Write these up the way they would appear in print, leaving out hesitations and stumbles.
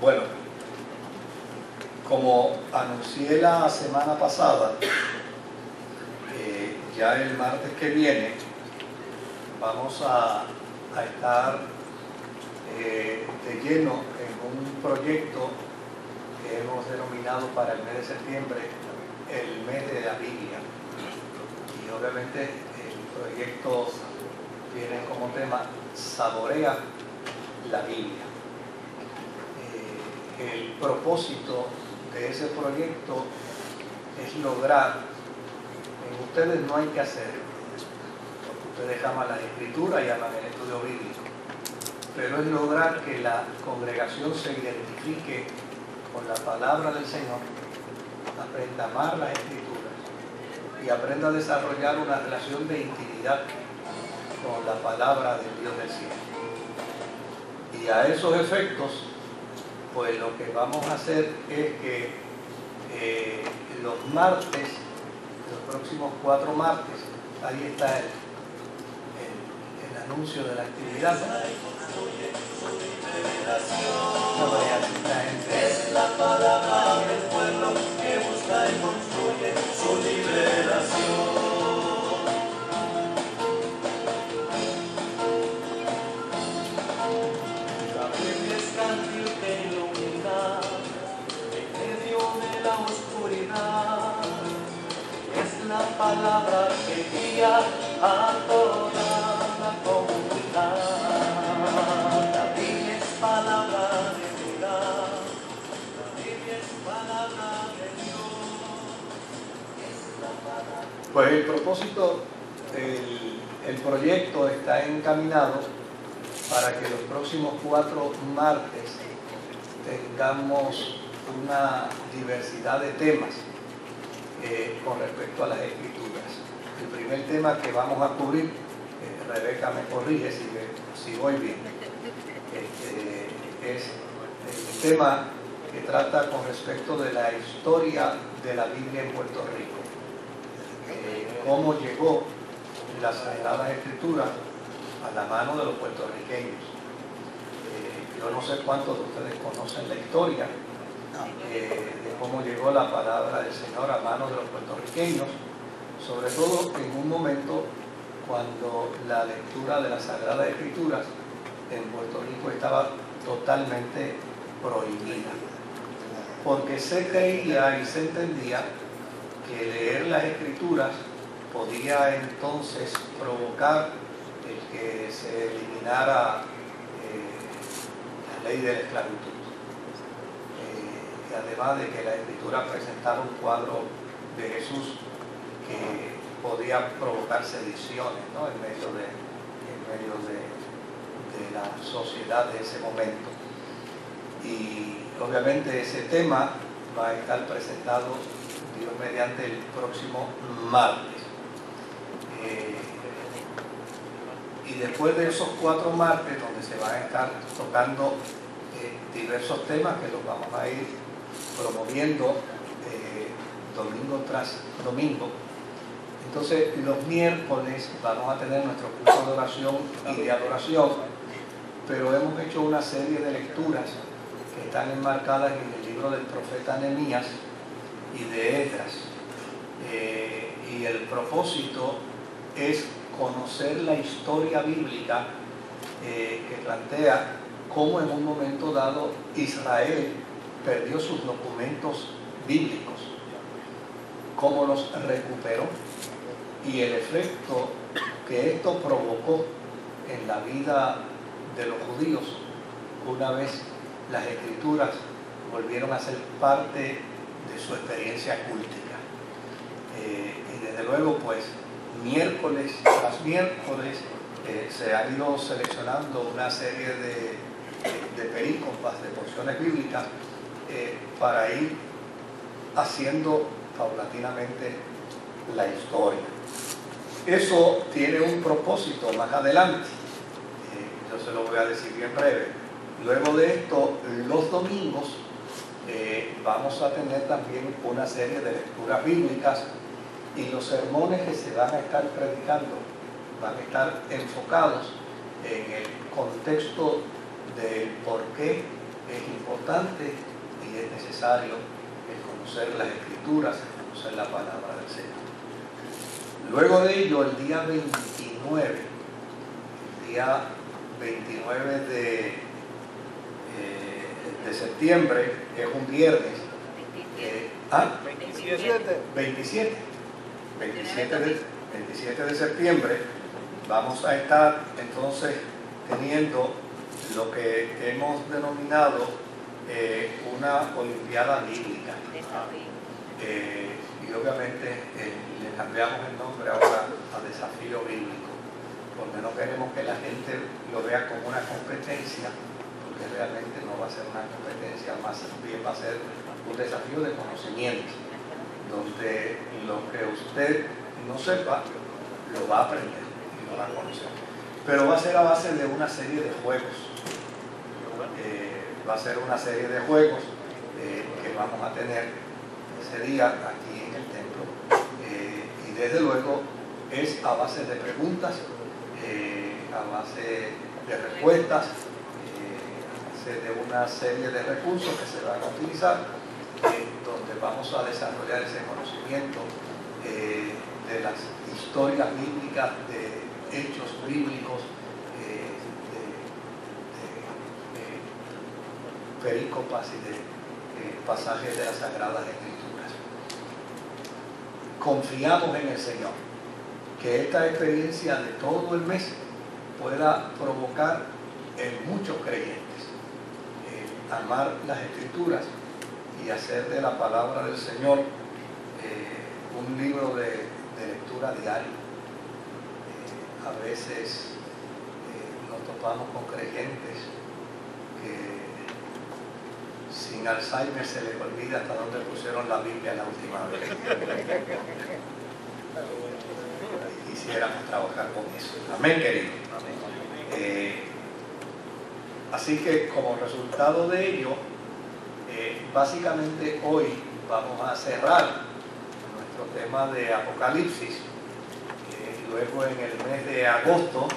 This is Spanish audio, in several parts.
Bueno, como anuncié la semana pasada, ya el martes que viene vamos a estar de lleno en un proyecto que hemos denominado para el mes de septiembre el mes de la Biblia. Y obviamente el proyecto tiene como tema Saborea la Biblia. El propósito de ese proyecto es lograr, en ustedes no hay que hacer, porque ustedes aman la escritura y aman el estudio bíblico, pero es lograr que la congregación se identifique con la palabra del Señor, aprenda a amar las escrituras y aprenda a desarrollar una relación de intimidad con la palabra del Dios del cielo. Y a esos efectos, pues lo que vamos a hacer es que los martes, los próximos 4 martes, ahí está el anuncio de la actividad. Es la palabra del pueblo que busca y construye su liberación. La Biblia es candil que ilumina en medio de la oscuridad. Es la palabra que guía a toda la comunidad. La Biblia es palabra de verdad. La Biblia es palabra de Dios. Es la palabra. Pues el propósito, el proyecto está encaminado para que los próximos 4 martes tengamos una diversidad de temas con respecto a las escrituras. El primer tema que vamos a cubrir, Rebeca me corrige si voy bien, es el tema que trata con respecto de la historia de la Biblia en Puerto Rico. Cómo llegó las Sagradas Escrituras a la mano de los puertorriqueños. Yo no sé cuántos de ustedes conocen la historia de cómo llegó la palabra del Señor a manos de los puertorriqueños, sobre todo en un momento cuando la lectura de las Sagradas Escrituras en Puerto Rico estaba totalmente prohibida, porque se creía y se entendía que leer las Escrituras podía entonces provocar el que se eliminara la ley de la esclavitud. Y además de que la Escritura presentaba un cuadro de Jesús que podía provocar sediciones, ¿no? en medio de la sociedad de ese momento. Y obviamente ese tema va a estar presentado, Dios mediante, el próximo martes. Y después de esos 4 martes, donde se van a estar tocando diversos temas que los vamos a ir promoviendo domingo tras domingo. Entonces, los miércoles vamos a tener nuestro curso de oración y de adoración, pero hemos hecho una serie de lecturas que están enmarcadas en el libro del profeta Nehemías y de Esdras. Y el propósito es conocer la historia bíblica que plantea cómo en un momento dado Israel perdió sus documentos bíblicos, cómo los recuperó y el efecto que esto provocó en la vida de los judíos una vez las escrituras volvieron a ser parte de su experiencia cultica. Y desde luego, pues, miércoles tras miércoles se ha ido seleccionando una serie de perícopes, de porciones bíblicas, para ir haciendo paulatinamente la historia. Eso tiene un propósito más adelante, yo se lo voy a decir bien breve. Luego de esto, los domingos vamos a tener también una serie de lecturas bíblicas, y los sermones que se van a estar predicando van a estar enfocados en el contexto del por qué es importante y es necesario el conocer las Escrituras, el conocer la palabra del Señor. Luego de ello, el día 29 de septiembre, que es un viernes, 27 de septiembre, vamos a estar entonces teniendo lo que hemos denominado una Olimpiada Bíblica. Y obviamente le cambiamos el nombre ahora a Desafío Bíblico, porque no queremos que la gente lo vea como una competencia, porque realmente no va a ser una competencia, más bien va a ser un desafío de conocimiento, donde lo que usted no sepa lo va a aprender y lo va a conocer, pero va a ser a base de una serie de juegos. Va a ser una serie de juegos que vamos a tener ese día aquí en el templo, y desde luego es a base de preguntas, a base de respuestas, a base de una serie de recursos que se van a utilizar, donde vamos a desarrollar ese conocimiento de las historias bíblicas, de hechos bíblicos, de perícopas y de pasajes de las Sagradas Escrituras. Confiamos en el Señor que esta experiencia de todo el mes pueda provocar en muchos creyentes amar las Escrituras y hacer de la palabra del Señor un libro de lectura diaria. A veces nos topamos con creyentes que sin Alzheimer se les olvida hasta dónde pusieron la Biblia la última vez. Quisiéramos trabajar con eso. Amén, querido. Así que como resultado de ello, básicamente hoy vamos a cerrar nuestro tema de Apocalipsis. Luego en el mes de agosto,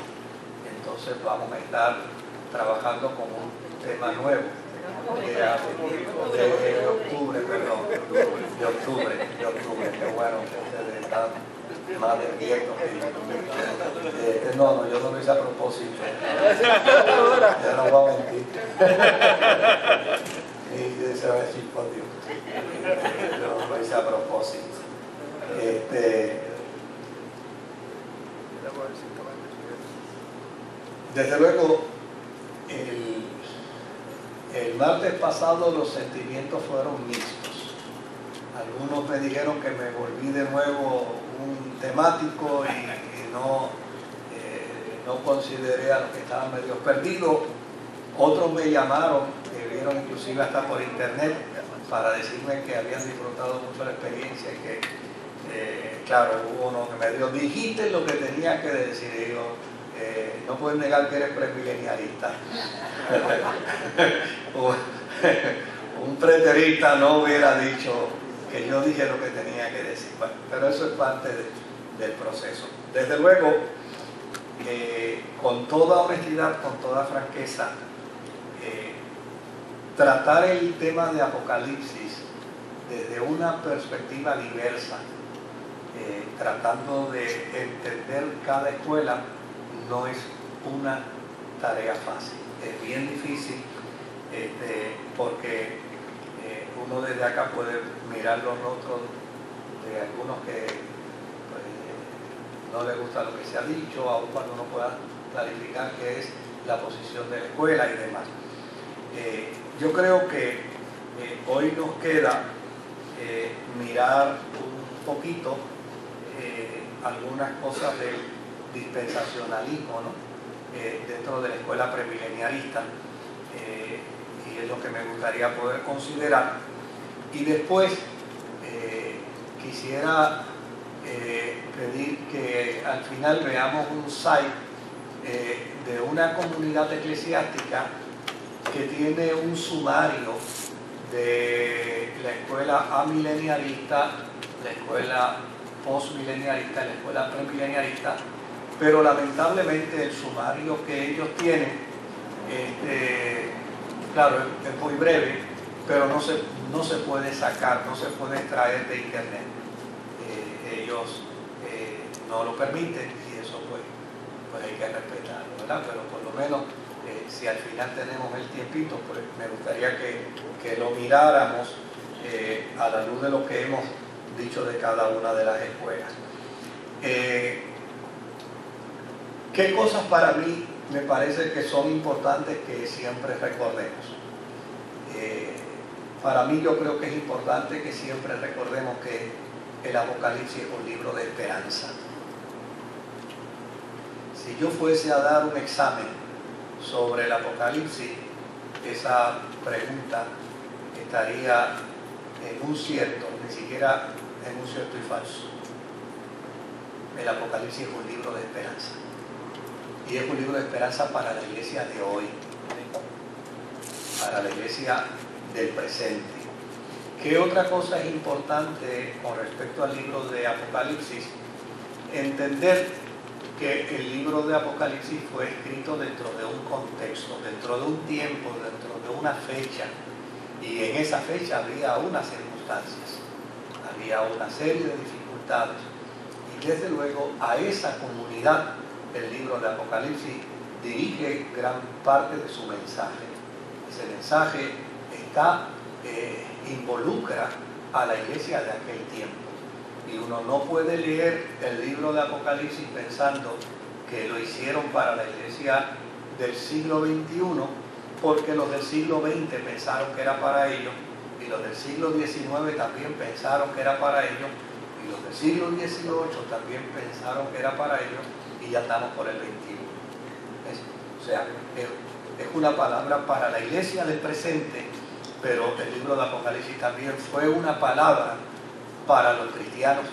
entonces vamos a estar trabajando con un tema nuevo. De octubre, qué bueno que ustedes están más despiertos que yo. No, yo no lo hice a propósito. Ya no voy a mentir. Y se va a decir por Dios. Yo no lo hice a propósito. Desde luego, el martes pasado los sentimientos fueron mixtos. Algunos me dijeron que me volví de nuevo un temático y no consideré a los que estaban medio perdidos. Otros me llamaron, que vieron inclusive hasta por internet, para decirme que habían disfrutado mucho la experiencia y que, claro, hubo uno que me dijo, dijiste lo que tenía que decir. Y yo, no puedes negar que eres premilenialista. Un preterista no hubiera dicho que yo dije lo que tenía que decir. Bueno, pero eso es parte del proceso. Desde luego, con toda honestidad, con toda franqueza, tratar el tema de Apocalipsis desde una perspectiva diversa, tratando de entender cada escuela, no es una tarea fácil. Es bien difícil porque uno desde acá puede mirar los rostros de algunos que pues, no les gusta lo que se ha dicho, aun cuando uno pueda clarificar qué es la posición de la escuela y demás. Yo creo que hoy nos queda mirar un poquito algunas cosas del dispensacionalismo, ¿no? Dentro de la escuela premilenialista, y es lo que me gustaría poder considerar. Y después quisiera pedir que al final veamos un site de una comunidad eclesiástica que tiene un sumario de la escuela amilenialista, la escuela postmilenialista, la escuela premilenialista, pero lamentablemente el sumario que ellos tienen claro, es muy breve, pero no se puede sacar, no se puede extraer de internet. Ellos no lo permiten y eso pues hay que respetarlo, ¿verdad? Pero por lo menos si al final tenemos el tiempito, pues me gustaría que lo miráramos a la luz de lo que hemos dicho de cada una de las escuelas. ¿Qué cosas para mí me parece que son importantes que siempre recordemos? Para mí yo creo que es importante que siempre recordemos que el Apocalipsis es un libro de esperanza. Si yo fuese a dar un examen sobre el Apocalipsis, esa pregunta estaría en un cierto, ni siquiera en un cierto y falso. El Apocalipsis es un libro de esperanza. Y es un libro de esperanza para la iglesia de hoy, para la iglesia del presente. ¿Qué otra cosa es importante con respecto al libro de Apocalipsis? Entender que el libro de Apocalipsis fue escrito dentro de un contexto, dentro de un tiempo, dentro de una fecha. Y en esa fecha había unas circunstancias, había una serie de dificultades. Y desde luego a esa comunidad el libro de Apocalipsis dirige gran parte de su mensaje. Ese mensaje involucra a la iglesia de aquel tiempo. Y uno no puede leer el libro de Apocalipsis pensando que lo hicieron para la iglesia del siglo XXI, porque los del siglo XX pensaron que era para ellos, y los del siglo XIX también pensaron que era para ellos, y los del siglo XVIII también pensaron que era para ellos, y ya estamos por el XXI. O sea, es una palabra para la iglesia del presente, pero el libro de Apocalipsis también fue una palabra para los cristianos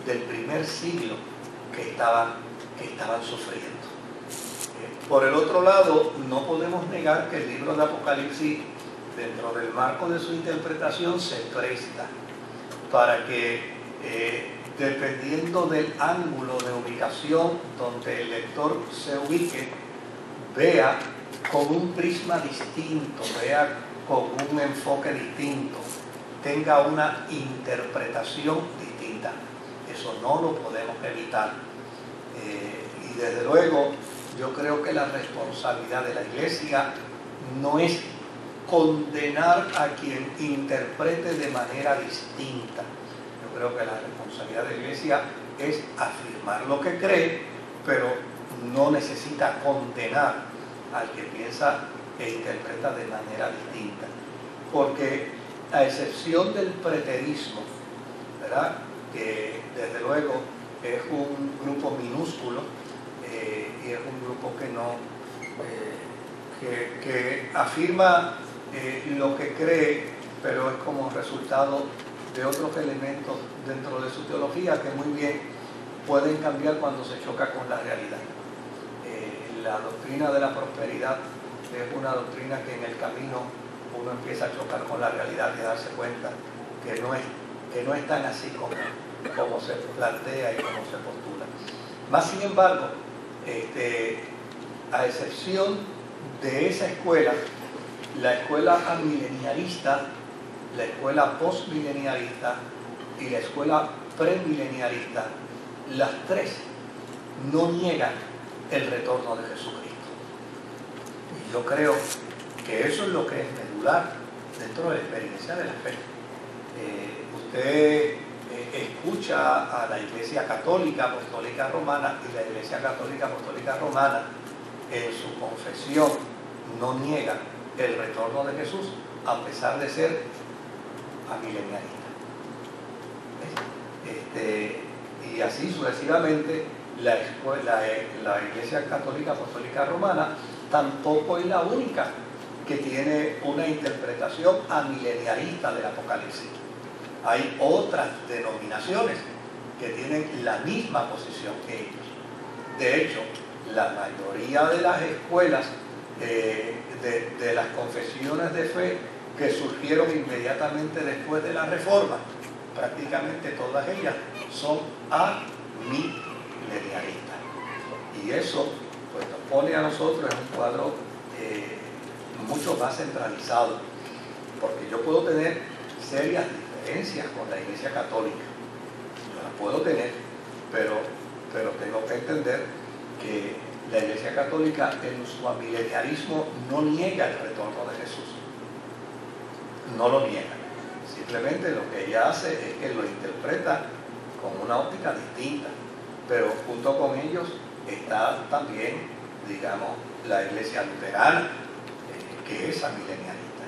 del primer siglo que estaban sufriendo. Por el otro lado, no podemos negar que el libro de Apocalipsis, dentro del marco de su interpretación, se presta para que, dependiendo del ángulo de ubicación donde el lector se ubique, vea con un prisma distinto, vea con un enfoque distinto, tenga una interpretación distinta. Eso no lo podemos evitar. Y desde luego, yo creo que la responsabilidad de la iglesia no es condenar a quien interprete de manera distinta. Yo creo que la responsabilidad de la iglesia es afirmar lo que cree, pero no necesita condenar al que piensa e interpreta de manera distinta. Porque a excepción del preterismo, ¿verdad?, que desde luego es un grupo minúsculo y es un grupo que afirma lo que cree, pero es como resultado de otros elementos dentro de su teología que muy bien pueden cambiar cuando se choca con la realidad. La doctrina de la prosperidad es una doctrina que en el camino uno empieza a chocar con la realidad y a darse cuenta que no es tan así como se plantea y como se postula. Más sin embargo, a excepción de esa escuela, la escuela amilenialista, la escuela postmilenialista y la escuela premilenialista, las tres no niegan el retorno de Jesucristo. Y yo creo que eso es lo que es medular dentro de la experiencia de la fe. Usted escucha a la Iglesia Católica Apostólica Romana, y la Iglesia Católica Apostólica Romana en su confesión no niega el retorno de Jesús, a pesar de ser amilenialista. Y así sucesivamente la Iglesia Católica Apostólica Romana tampoco es la única que tiene una interpretación amilenialista del Apocalipsis. Hay otras denominaciones que tienen la misma posición que ellos. De hecho, la mayoría de las escuelas de las confesiones de fe que surgieron inmediatamente después de la Reforma, prácticamente todas ellas son amilenialistas. Y eso pues nos pone a nosotros en un cuadro mucho más centralizado, porque yo puedo tener serias diferencias con la Iglesia Católica, yo las puedo tener, pero tengo que entender que la Iglesia Católica en su amilenialismo no niega el retorno de Jesús, no lo niega, simplemente lo que ella hace es que lo interpreta con una óptica distinta, pero junto con ellos está también, digamos, la Iglesia luterana, que es amilenialista,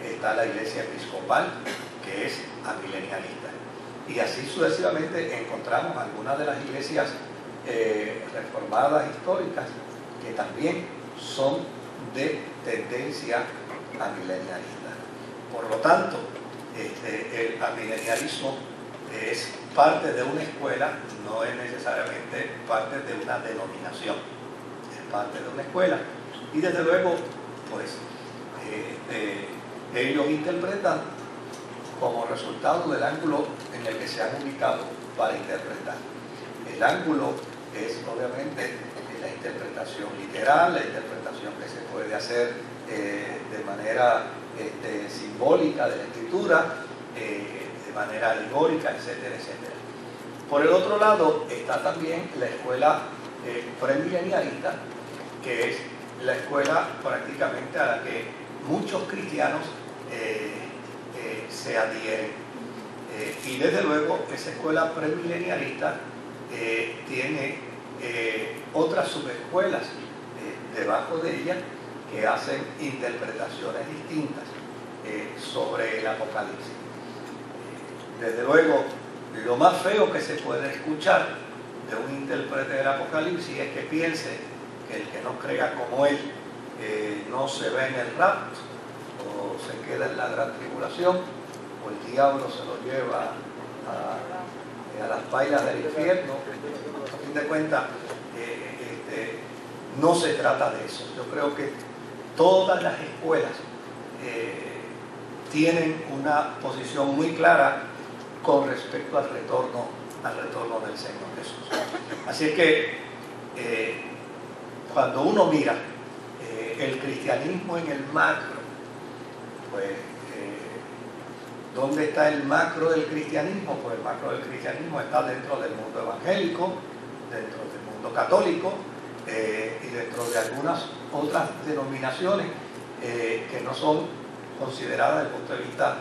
está la Iglesia episcopal, que es amilenialista, y así sucesivamente encontramos algunas de las iglesias reformadas históricas que también son de tendencia amilenialista. Por lo tanto, el amilenialismo es parte de una escuela, no es necesariamente parte de una denominación, es parte de una escuela, y desde luego pues ellos interpretan como resultado del ángulo en el que se han ubicado para interpretar. El ángulo es obviamente la interpretación literal, la interpretación que se puede hacer de manera simbólica de la escritura, de manera alegórica, etcétera, etcétera. Por el otro lado está también la escuela premilenialista, que es la escuela prácticamente a la que muchos cristianos se adhieren. Y desde luego esa escuela premilenialista tiene otras subescuelas debajo de ella que hacen interpretaciones distintas sobre el Apocalipsis. Desde luego, lo más feo que se puede escuchar de un intérprete del Apocalipsis es que piense que el que no crea como él no se ve en el rapto, o se queda en la gran tribulación, o el diablo se lo lleva a las pailas del infierno. A fin de cuentas, no se trata de eso. Yo creo que todas las escuelas tienen una posición muy clara con respecto al retorno del Señor Jesús. Así es que cuando uno mira el cristianismo en el macro, pues ¿dónde está el macro del cristianismo? Pues el macro del cristianismo está dentro del mundo evangélico, dentro del mundo católico y dentro de algunas otras denominaciones que no son consideradas desde el punto de vista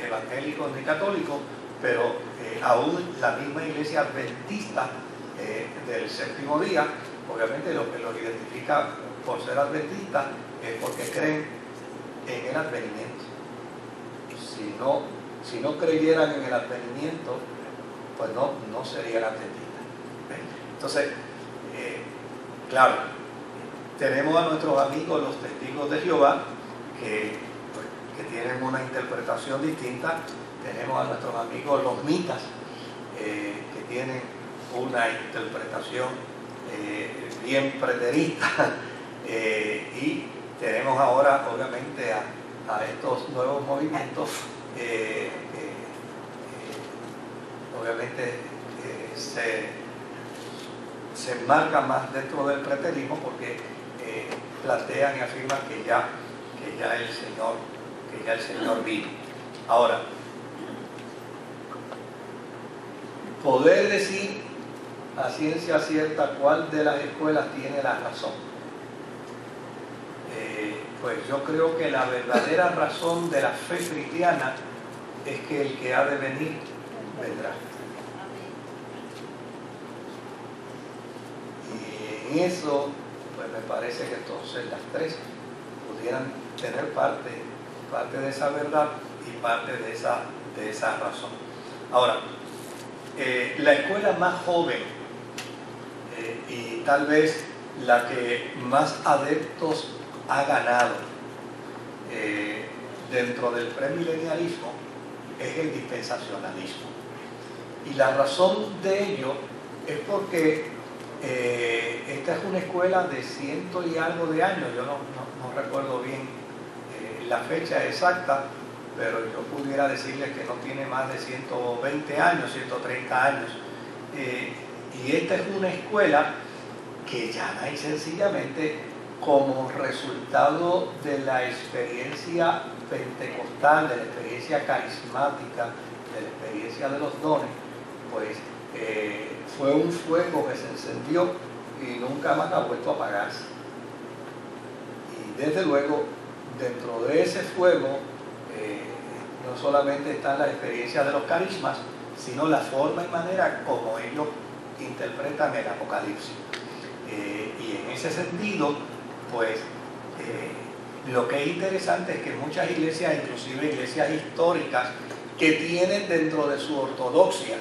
evangélico ni católico, pero aún la misma iglesia adventista del séptimo día, obviamente lo que los identifica por ser adventistas es porque creen en el advenimiento. Si no creyeran en el advenimiento, pues no serían adventistas. Entonces, claro, tenemos a nuestros amigos los testigos de Jehová que tienen una interpretación distinta. Tenemos a nuestros amigos los mitas que tienen una interpretación bien preterista y tenemos ahora obviamente a estos nuevos movimientos obviamente se enmarcan más dentro del preterismo porque plantean y afirman que ya el Señor vino. Ahora, poder decir a ciencia cierta cuál de las escuelas tiene la razón, pues yo creo que la verdadera razón de la fe cristiana es que el que ha de venir vendrá. Y en eso pues me parece que entonces las tres pudieran tener parte de esa verdad y parte de esa razón. Ahora, la escuela más joven y tal vez la que más adeptos ha ganado dentro del premilenialismo es el dispensacionalismo. Y la razón de ello es porque esta es una escuela de 100 y algo de años. Yo no recuerdo bien la fecha exacta, pero yo pudiera decirles que no tiene más de 120 años, 130 años. Y esta es una escuela que llana y sencillamente como resultado de la experiencia pentecostal, de la experiencia carismática, de la experiencia de los dones, pues fue un fuego que se encendió y nunca más ha vuelto a apagarse. Y desde luego, dentro de ese fuego, no solamente están las experiencias de los carismas, sino la forma y manera como ellos interpretan el Apocalipsis. Y en ese sentido, pues, lo que es interesante es que muchas iglesias, inclusive iglesias históricas, que tienen dentro de su ortodoxia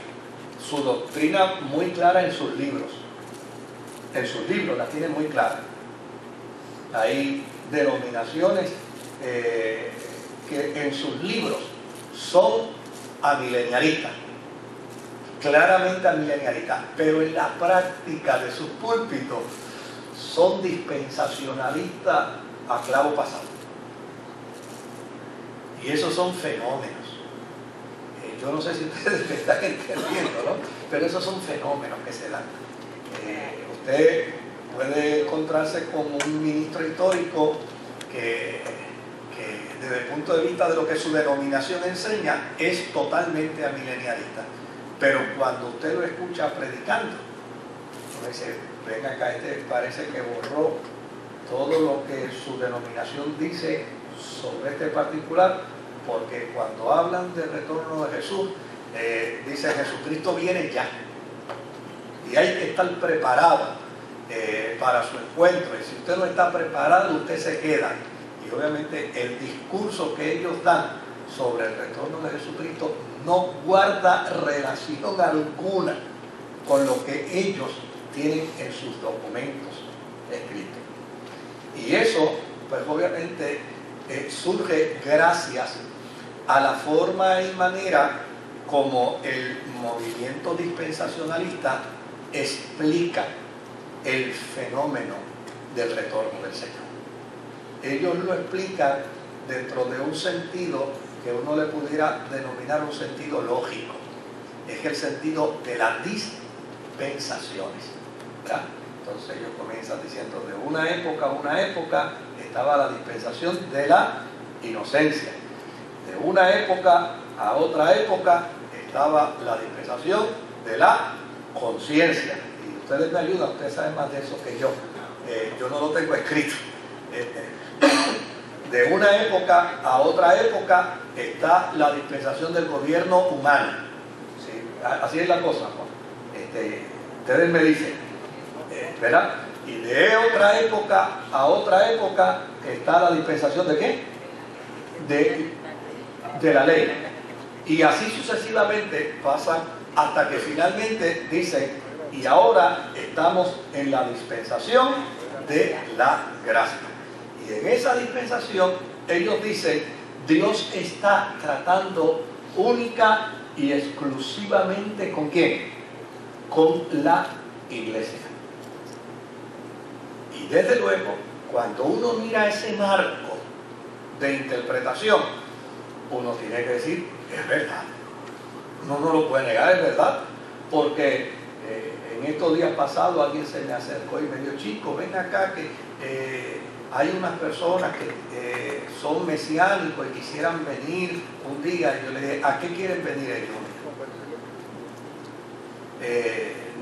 su doctrina muy clara en sus libros. En sus libros la tienen muy clara. Hay denominaciones que en sus libros son amilenialistas, claramente amilenialistas, pero en la práctica de sus púlpitos son dispensacionalistas a clavo pasado. Y esos son fenómenos. Yo no sé si ustedes me están entendiendo, ¿no? Pero esos son fenómenos que se dan. Usted puede encontrarse con un ministro histórico que desde el punto de vista de lo que su denominación enseña es totalmente amilenialista. Pero cuando usted lo escucha predicando, uno dice, ven acá, este parece que borró todo lo que su denominación dice sobre este particular, porque cuando hablan del retorno de Jesús, dice Jesucristo viene ya y hay que estar preparado para su encuentro, y si usted no está preparado, usted se queda. Y obviamente el discurso que ellos dan sobre el retorno de Jesucristo no guarda relación alguna con lo que ellos tienen en sus documentos escritos. Y eso, pues obviamente, surge gracias a la forma y manera como el movimiento dispensacionalista explica el fenómeno del retorno del Señor. Ellos lo explican dentro de un sentido que uno le pudiera denominar un sentido lógico. Es el sentido de las dispensaciones, ¿verdad? Entonces ellos comienzan diciendo, de una época a una época estaba la dispensación de la inocencia. De una época a otra época estaba la dispensación de la conciencia. Y ustedes me ayudan, ustedes saben más de eso que yo. Yo no lo tengo escrito. De una época a otra época está la dispensación del gobierno humano. ¿Sí? Así es la cosa, ¿no? Ustedes me dicen, ¿verdad? Y de otra época a otra época está la dispensación de ¿qué? De la ley. Y así sucesivamente pasan hasta que finalmente dicen, y ahora estamos en la dispensación de la gracia. Y en esa dispensación ellos dicen, Dios está tratando única y exclusivamente ¿con quién? Con la iglesia. Y desde luego, cuando uno mira ese marco de interpretación, uno tiene que decir, es verdad. Uno no lo puede negar, es verdad. Porque en estos días pasados alguien se me acercó y me dijo, chico, ven acá que hay unas personas que son mesiánicos y quisieran venir un día. Y yo le dije, ¿a qué quieren venir ellos?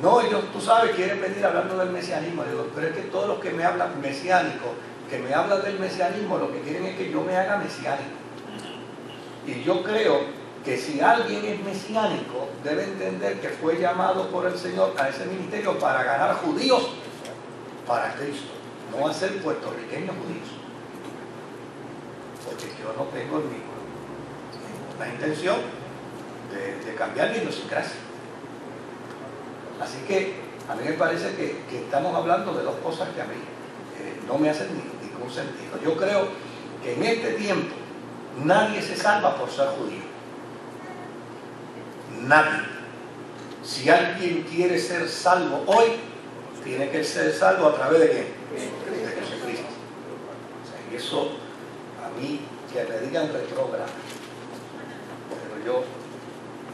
No, ellos, tú sabes, quieren venir hablando del mesianismo. Yo digo, pero es que todos los que me hablan mesiánico, que me hablan del mesianismo, lo que quieren es que yo me haga mesiánico. Y yo creo que si alguien es mesiánico, debe entender que fue llamado por el Señor a ese ministerio para ganar judíos para Cristo, no a ser puertorriqueños judíos. Porque yo no tengo ninguna intención de cambiar mi idiosincrasia. Así que a mí me parece que estamos hablando de dos cosas que a mí no me hacen ningún sentido. Yo creo que en este tiempo nadie se salva por ser judío. Nadie. Si alguien quiere ser salvo hoy, tiene que ser salvo a través de ¿quién? De Jesucristo. O sea, y eso a mí, que me digan retrógrado, pero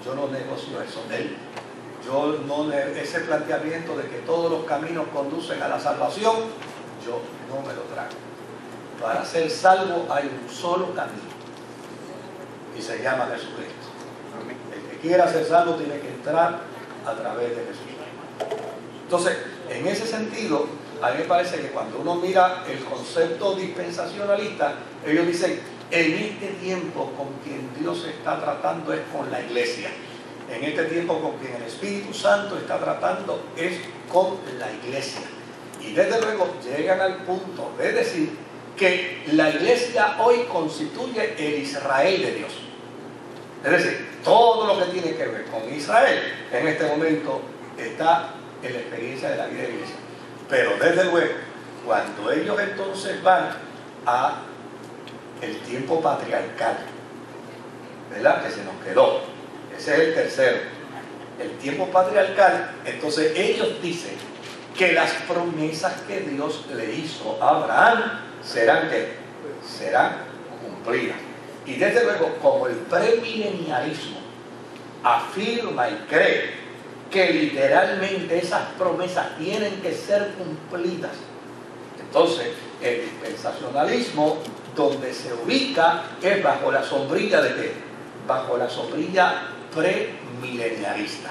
yo no negocio eso de él. Yo no, ese planteamiento de que todos los caminos conducen a la salvación, yo no me lo trago. Para ser salvo hay un solo camino y se llama Jesucristo. El que quiera ser salvo tiene que entrar a través de Jesús. Entonces, en ese sentido, a mí me parece que cuando uno mira el concepto dispensacionalista, ellos dicen, en este tiempo con quien Dios está tratando es con la iglesia. En este tiempo con quien el Espíritu Santo está tratando es con la iglesia. Y desde luego llegan al punto de decir que la iglesia hoy constituye el Israel de Dios. Es decir, todo lo que tiene que ver con Israel en este momento está en la experiencia de la vida de la iglesia. Pero desde luego, cuando ellos entonces van a el tiempo patriarcal, ¿verdad? Que se nos quedó, ese es el tercero, el tiempo patriarcal, entonces ellos dicen que las promesas que Dios le hizo a Abraham serán ¿qué? Serán cumplidas. Y desde luego, como el premileniarismo afirma y cree que literalmente esas promesas tienen que ser cumplidas, entonces el dispensacionalismo donde se ubica es bajo la sombrilla de ¿qué? Bajo la sombrilla premileniarista.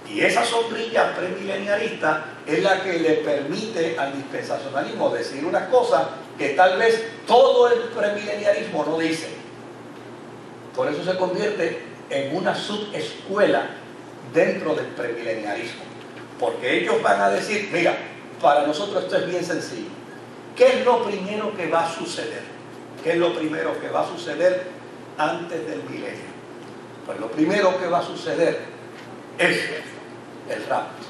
Y esa sombrilla premileniarista es la que le permite al dispensacionalismo decir unas cosas que tal vez todo el premileniarismo no dice. Por eso se convierte en una subescuela dentro del premileniarismo. Porque ellos van a decir, mira, para nosotros esto es bien sencillo. ¿Qué es lo primero que va a suceder? ¿Qué es lo primero que va a suceder antes del milenio? Pues lo primero que va a suceder es el rapto.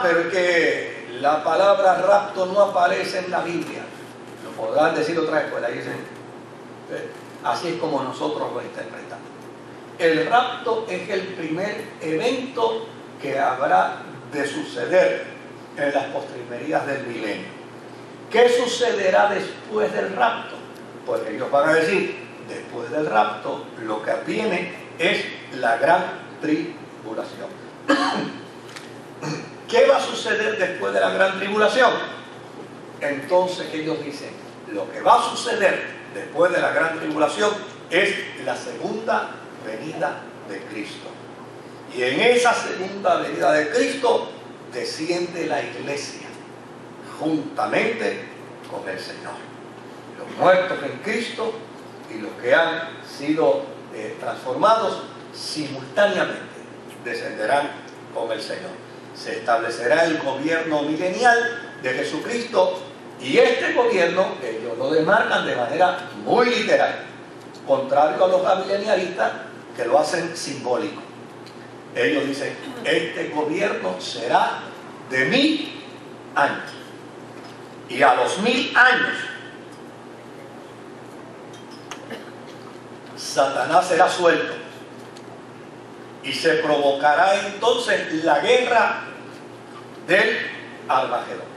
Pero es que la palabra rapto no aparece en la Biblia. Lo podrán decir otra vez, pues ahí dicen, así es como nosotros lo interpretamos. El rapto es el primer evento que habrá de suceder en las postrimerías del milenio. ¿Qué sucederá después del rapto? Pues ellos van a decir, después del rapto lo que viene es la gran tribulación. ¿Qué va a suceder después de la gran tribulación? Entonces ellos dicen, lo que va a suceder después de la gran tribulación es la segunda venida de Cristo. Y en esa segunda venida de Cristo desciende la iglesia juntamente con el Señor. Los muertos en Cristo y los que han sido transformados simultáneamente descenderán con el Señor. Se establecerá el gobierno milenial de Jesucristo y este gobierno ellos lo demarcan de manera muy literal, contrario a los amileniaristas que lo hacen simbólico. Ellos dicen, este gobierno será de 1000 años y a los 1000 años Satanás será suelto y se provocará entonces la guerra del Armagedón.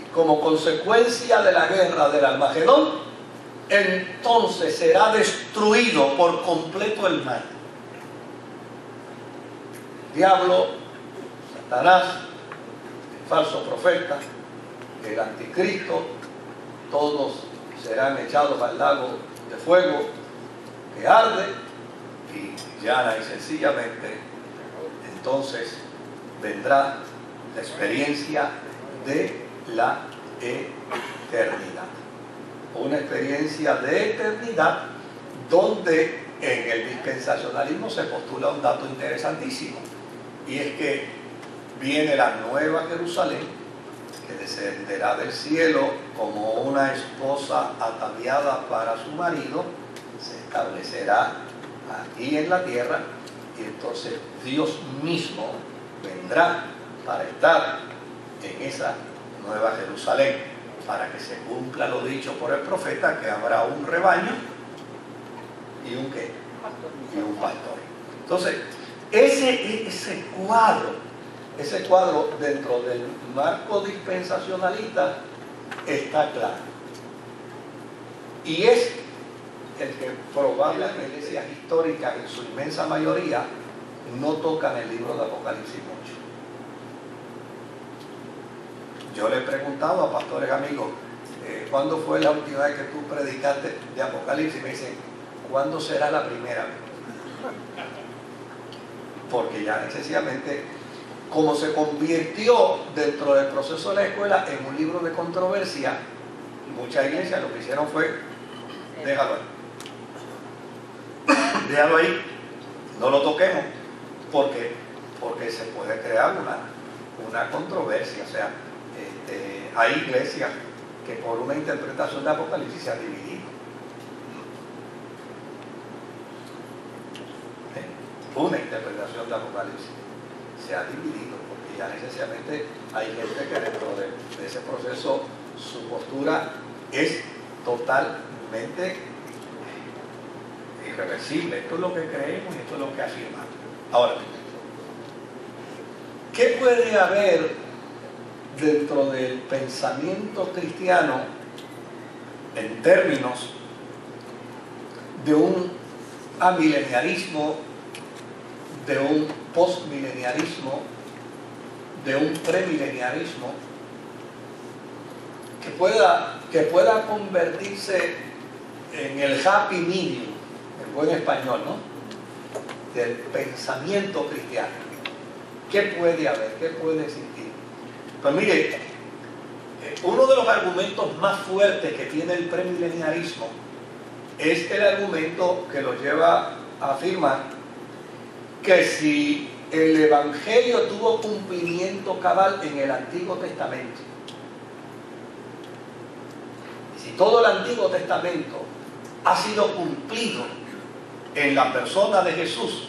Y como consecuencia de la guerra del Armagedón, entonces será destruido por completo el mal. El diablo, Satanás, el falso profeta, el anticristo, todos serán echados al lago de fuego que arde y llana y sencillamente entonces vendrá la experiencia de la eternidad. Una experiencia de eternidad donde en el dispensacionalismo se postula un dato interesantísimo, y es que viene la nueva Jerusalén que descenderá del cielo como una esposa ataviada para su marido, se establecerá aquí en la tierra y entonces Dios mismo vendrá para estar en esa nueva Jerusalén, para que se cumpla lo dicho por el profeta, que habrá un rebaño y un ¿qué? Y un pastor. Entonces, ese cuadro dentro del marco dispensacionalista está claro. Y es el que probablemente las iglesias históricas en su inmensa mayoría no tocan el libro de Apocalipsis mucho. Yo le he preguntado a pastores amigos, ¿cuándo fue la última vez que tú predicaste de Apocalipsis? Y me dicen, ¿cuándo será la primera vez? Porque ya necesariamente, como se convirtió dentro del proceso de la escuela en un libro de controversia, muchas iglesias lo que hicieron fue, déjalo ahí. Déjalo ahí, no lo toquemos, porque se puede crear una controversia. O sea, hay iglesias que por una interpretación de Apocalipsis se han dividido. Una interpretación de Apocalipsis se ha dividido, porque ya necesariamente hay gente que dentro de ese proceso su postura es totalmente irreversible. Esto es lo que creemos y esto es lo que afirmamos. Ahora, ¿qué puede haber dentro del pensamiento cristiano en términos de un amileniarismo, de un postmileniarismo, de un premileniarismo, que pueda convertirse en el happy medium, en buen español, ¿no?, del pensamiento cristiano? ¿Qué puede haber? ¿Qué puede existir? Pues mire, uno de los argumentos más fuertes que tiene el premileniarismo es el argumento que lo lleva a afirmar que si el Evangelio tuvo cumplimiento cabal en el Antiguo Testamento, y si todo el Antiguo Testamento ha sido cumplido en la persona de Jesús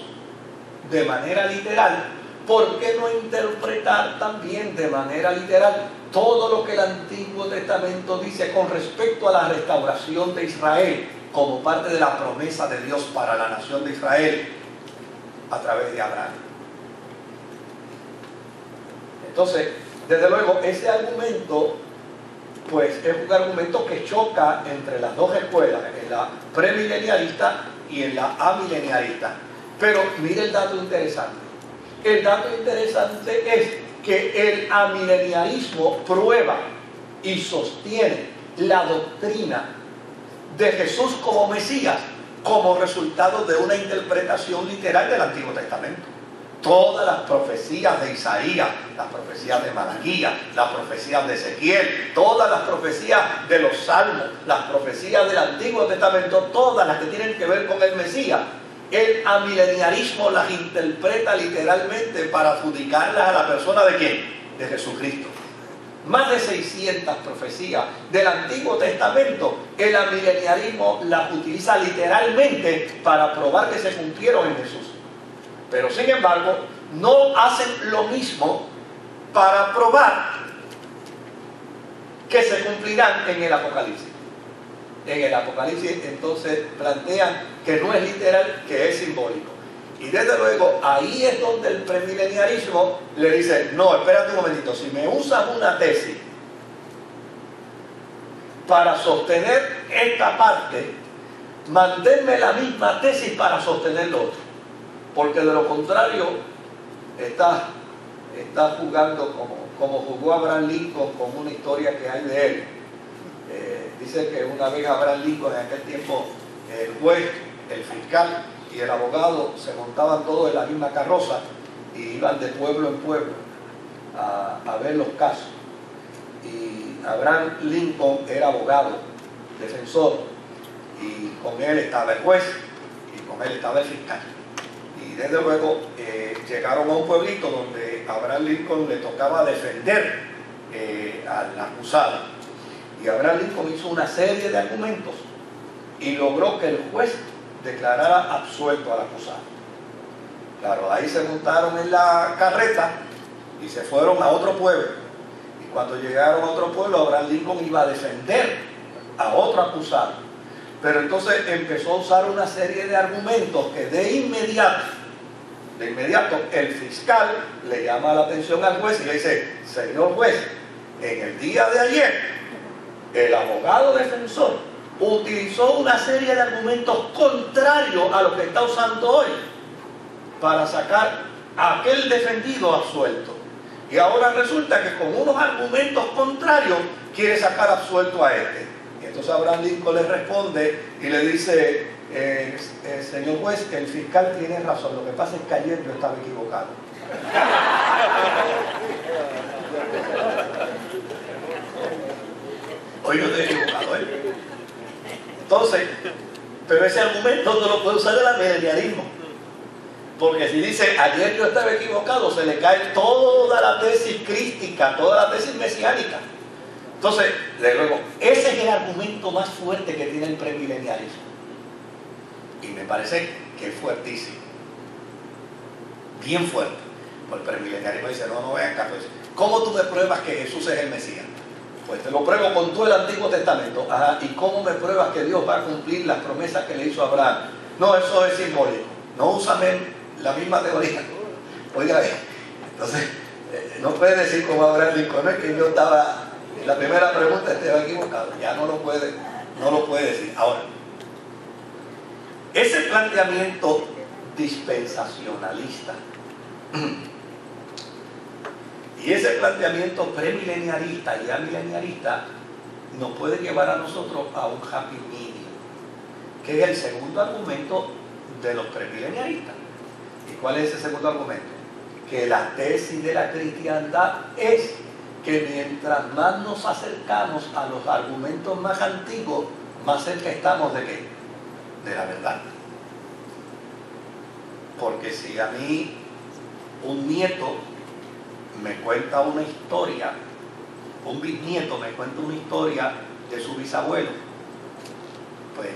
de manera literal, ¿por qué no interpretar también de manera literal todo lo que el Antiguo Testamento dice con respecto a la restauración de Israel como parte de la promesa de Dios para la nación de Israel a través de Abraham? Entonces, desde luego, ese argumento pues es un argumento que choca entre las dos escuelas, en la premilenialista y en la amilenialista. Pero mire el dato interesante. El dato interesante es que el amilenialismo prueba y sostiene la doctrina de Jesús como Mesías como resultado de una interpretación literal del Antiguo Testamento. Todas las profecías de Isaías, las profecías de Malaquías, las profecías de Ezequiel, todas las profecías de los Salmos, las profecías del Antiguo Testamento, todas las que tienen que ver con el Mesías, el amileniarismo las interpreta literalmente para adjudicarlas a la persona ¿de quién? De Jesucristo. Más de 600 profecías del Antiguo Testamento, el amileniarismo las utiliza literalmente para probar que se cumplieron en Jesús. Pero sin embargo, no hacen lo mismo para probar que se cumplirán en el Apocalipsis. En el Apocalipsis entonces plantean que no es literal, que es simbólico. Y desde luego ahí es donde el premileniarismo le dice, no, espérate un momentito, si me usas una tesis para sostener esta parte, manténme la misma tesis para sostener lo otro. Porque de lo contrario, está jugando como jugó Abraham Lincoln con una historia que hay de él. Dice que una vez Abraham Lincoln, en aquel tiempo, el juez, el fiscal y el abogado se montaban todos en la misma carroza y iban de pueblo en pueblo a ver los casos. Y Abraham Lincoln era abogado, defensor, y con él estaba el juez y con él estaba el fiscal. Y desde luego llegaron a un pueblito donde a Abraham Lincoln le tocaba defender al acusado. Y Abraham Lincoln hizo una serie de argumentos y logró que el juez declarara absuelto al acusado. Claro, ahí se montaron en la carreta y se fueron a otro pueblo. Y cuando llegaron a otro pueblo, Abraham Lincoln iba a defender a otro acusado. Pero entonces empezó a usar una serie de argumentos que de inmediato el fiscal le llama la atención al juez y le dice, señor juez, en el día de ayer el abogado defensor utilizó una serie de argumentos contrarios a lo que está usando hoy para sacar a aquel defendido absuelto. Y ahora resulta que con unos argumentos contrarios quiere sacar absuelto a este. Y entonces Abraham Lincoln le responde y le dice, señor juez, el fiscal tiene razón, lo que pasa es que ayer yo estaba equivocado. Hoy yo estoy equivocado, ¿eh? Entonces, pero ese argumento no lo puede usar el amilenialismo. Porque si dice, ayer yo estaba equivocado, se le cae toda la tesis crística, toda la tesis mesiánica. Entonces, de luego, ese es el argumento más fuerte que tiene el premilenialismo. Y me parece que es fuertísimo. Bien fuerte. Porque el premilenialismo dice, no vean acá, pues, ¿cómo tú me pruebas que Jesús es el Mesías? Pues te lo pruebo con todo el Antiguo Testamento. Ajá, ¿y cómo me pruebas que Dios va a cumplir las promesas que le hizo a Abraham? No, eso es simbólico. No úsame la misma teoría. Oiga, entonces, no puede decir como Abraham Lincoln, no es que yo estaba, la primera pregunta estaba equivocado. Ya no lo puede decir. Ahora, ese planteamiento dispensacionalista y ese planteamiento premilenialista y amilenialista nos puede llevar a nosotros a un happy medium, que es el segundo argumento de los premilenialistas. ¿Y cuál es ese segundo argumento? Que la tesis de la cristiandad es que mientras más nos acercamos a los argumentos más antiguos, más cerca estamos ¿de qué? De la verdad. Porque si a mí un nieto me cuenta una historia, un bisnieto me cuenta una historia de su bisabuelo, pues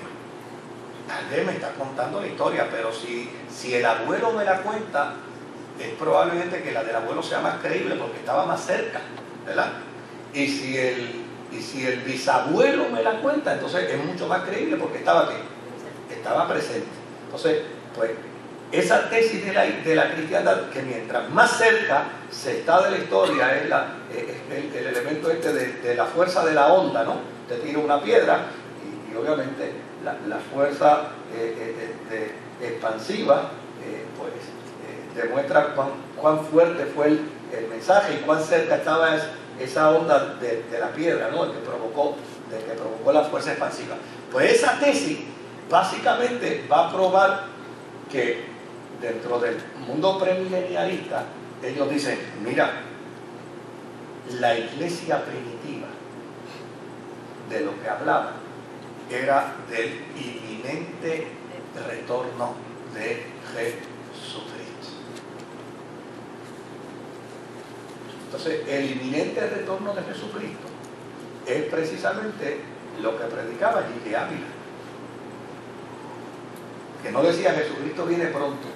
tal vez me está contando la historia, pero si el abuelo me la cuenta, es probablemente que la del abuelo sea más creíble porque estaba más cerca, ¿verdad? Y si el bisabuelo me la cuenta, entonces es mucho más creíble porque estaba presente. Entonces, pues esa tesis de la cristiandad, que mientras más cerca se está de la historia, es el elemento de la fuerza de la onda, ¿no? Te tira una piedra y obviamente la fuerza expansiva pues demuestra cuán fuerte fue el mensaje y cuán cerca estaba esa onda de la piedra, ¿no? El que provocó la fuerza expansiva. Pues esa tesis básicamente va a probar que dentro del mundo premilenialista ellos dicen, mira, la iglesia primitiva de lo que hablaba era del inminente retorno de Jesucristo. Entonces, el inminente retorno de Jesucristo es precisamente lo que predicaba G.K. Ávila, que no decía Jesucristo viene pronto,